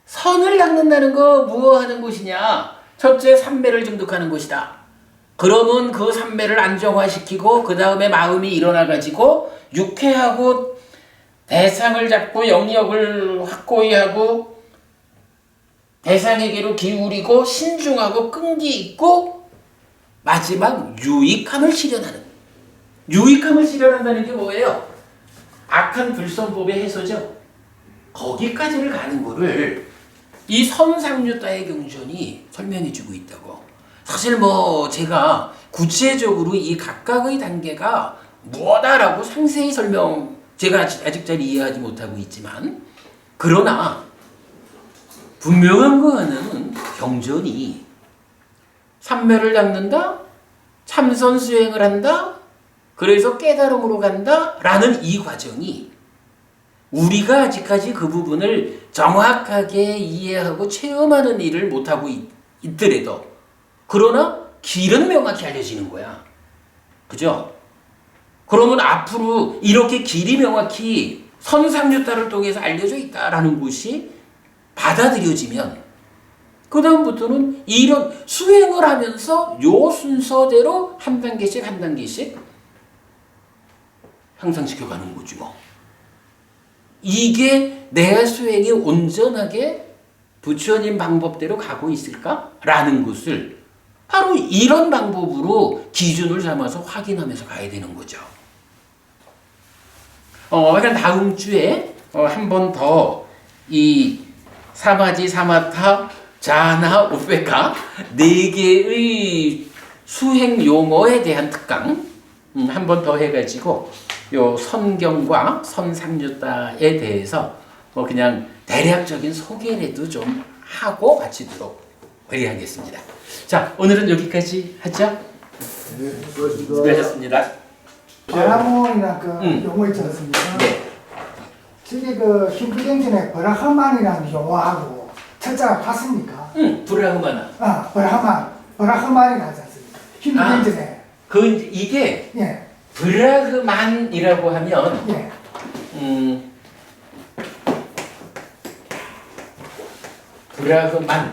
선을 닦는다는 거 무엇 하는 것이냐? 첫째 삼매를 증득하는 것이다. 그러면 그 삼매를 안정화시키고 그 다음에 마음이 일어나가지고 육회하고 대상을 잡고 영역을 확고히 하고 대상에게로 기울이고 신중하고 끈기 있고 마지막 유익함을 실현하는. 유익함을 실현한다는 게 뭐예요? 악한 불선법의 해소죠. 거기까지를 가는 거를 이 선상류따의 경전이 설명해주고 있다고. 사실 뭐 제가 구체적으로 이 각각의 단계가 뭐다라고 상세히 제가 아직 잘 이해하지 못하고 있지만 그러나 분명한 거 하나는 경전이 삼매를 닦는다, 참선 수행을 한다, 그래서 깨달음으로 간다 라는 이 과정이 우리가 아직까지 그 부분을 정확하게 이해하고 체험하는 일을 못하고 있더라도 그러나 길은 명확히 알려지는 거야. 그죠? 그러면 앞으로 이렇게 길이 명확히 선상류따를 통해서 알려져 있다라는 것이 받아들여지면 그 다음부터는 이런 수행을 하면서 요 순서대로 한 단계씩 한 단계씩 향상시켜가는 거지 뭐. 이게 내 수행이 온전하게 부처님 방법대로 가고 있을까라는 것을 바로 이런 방법으로 기준을 삼아서 확인하면서 가야 되는 거죠. 그러니까 다음 주에 한 번 더 이 사마지, 사마타, 자나, 우페카 네 개의 수행 용어에 대한 특강 한 번 더 해가지고 요 선경과 선상류따에 대해서 뭐 그냥 대략적인 소개라도 좀 하고 마치도록 그리하겠습니다. 자, 오늘은 여기까지 하죠. 네, 수고하셨습니다. 수고하셨습니다. 바라몬이라는 그 용어 있지 않습니까? 네. 저게 그 힌두경전에 브라흐만이라는 용어하고 철자가 같습니까? 브라흐마나. 브라흐만이 나지 않습니까? 힌두경전에. 이게 예, 브라흐만이라고 하면 예,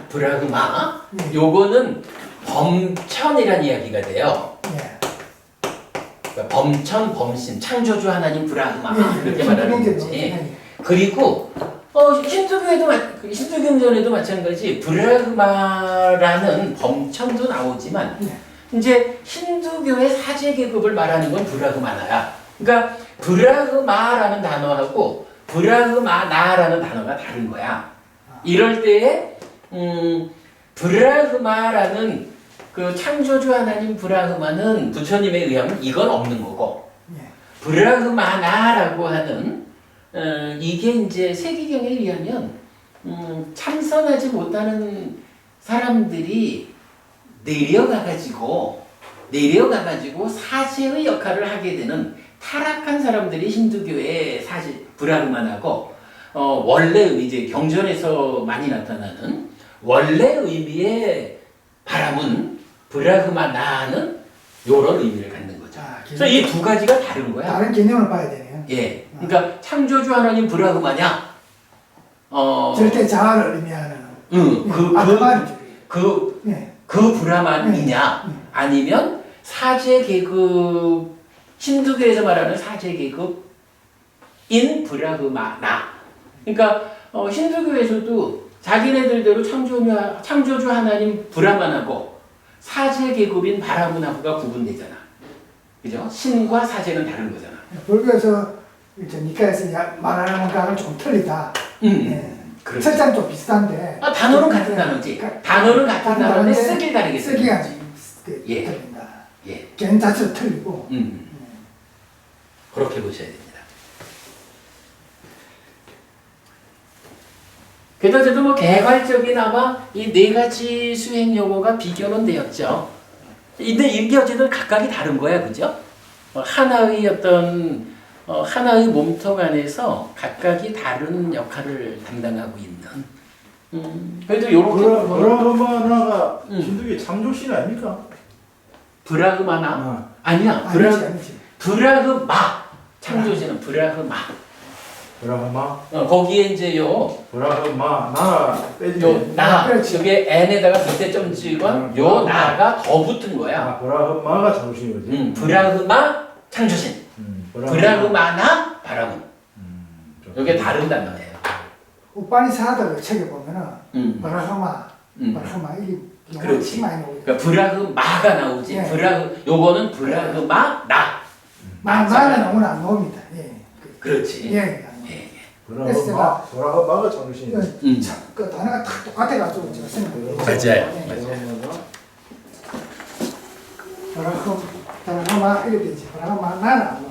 브라흐마. 요거는 범천이라는 이야기가 돼요. 예. 그러니까 범천, 범신, 창조주 하나님 브라흐마 이렇게 예, 말하는 힌두경전에, 거지. 예. 그리고 힌두교전에도 마찬가지 브라흐마라는 범천도 나오지만 예. 이제 힌두교의 사제 계급을 말하는 건 브라흐마나야. 그러니까 브라흐마라는 단어하고 브라흐마나라는 단어가 다른 거야. 이럴 때에 브라흐마라는 그 창조주 하나님 브라흐마는 부처님에 의하면 이건 없는 거고 예. 브라흐마나라고 하는 이게 이제 세기경에 의하면 참선하지 못하는 사람들이 내려가가지고 사제의 역할을 하게 되는 타락한 사람들이 힌두교의 사제 브라흐만하고 원래 이제 경전에서 많이 나타나는 원래 의미의 바람은 브라흐마나는 요런 의미를 갖는 거죠. 그래서 이 두 가지가 다른 거야. 다른 개념을 봐야 되네요. 예, 그러니까 창조주 하나님 브라흐마냐? 절대 자아를 의미하는. 아트만이죠. 예. 그 브라만이냐? 아니면 사제 계급 힌두교에서 말하는 사제 계급인 브라흐마나. 그러니까 힌두교에서도 자기네들대로 창조주 하나님 브라만하고 사제 계급인 바라문하고가 구분되잖아. 그죠? 신과 사제는 다른 거잖아. 불교에서 이제 니카에서 말하는 거랑 좀 틀리다. 예. 그렇죠. 철자는 좀 비슷한데. 단어는 같은 단어지. 단어는 같은 단어인데 쓰기 다르게 쓰기가 예. 틀린다. 예. 개념 자체도 틀리고. 그렇게 보셔야 됩니다. 그래도 뭐 개괄적인 아마 이 네 가지 수행 용어가 비교는 되었죠. 근데 이게 어쨌든 각각이 다른 거야, 그죠? 하나의 하나의 몸통 안에서 각각이 다른 역할을 담당하고 있는. 그래도 요렇게 브라흐마나가 힌두교의 창조신 아닙니까? 브라흐마나? 아니야. 아니지. 브라흐마 창조시는 브라흐마. 브라흐마 거기에 이제 요 나라 빼주면 나, 그렇지. 여기에 n에다가 밑에 점 찍은 요 나가 더 붙은 거야. 브라흐마가 창조신 거지. 브라흐마 창조신. 브라흐마나 바라군. 이게 다른 단어예요. 우파니사드 책에 보면은 음. 브라흐마 이게 용어가 그렇지. 많이 나오거든. 그러니까 브라흐마가 나오지. 네. 요거는 브라흐마 나. 마는 오늘 안 나옵니다. 예. 그렇지. 예. 브라흐마가 창조신 거지. 그 단어가 다 똑같아가지고 제가 생각해요. 맞아요. 브라흐마 이렇게 되지. 브라흐마 나는 안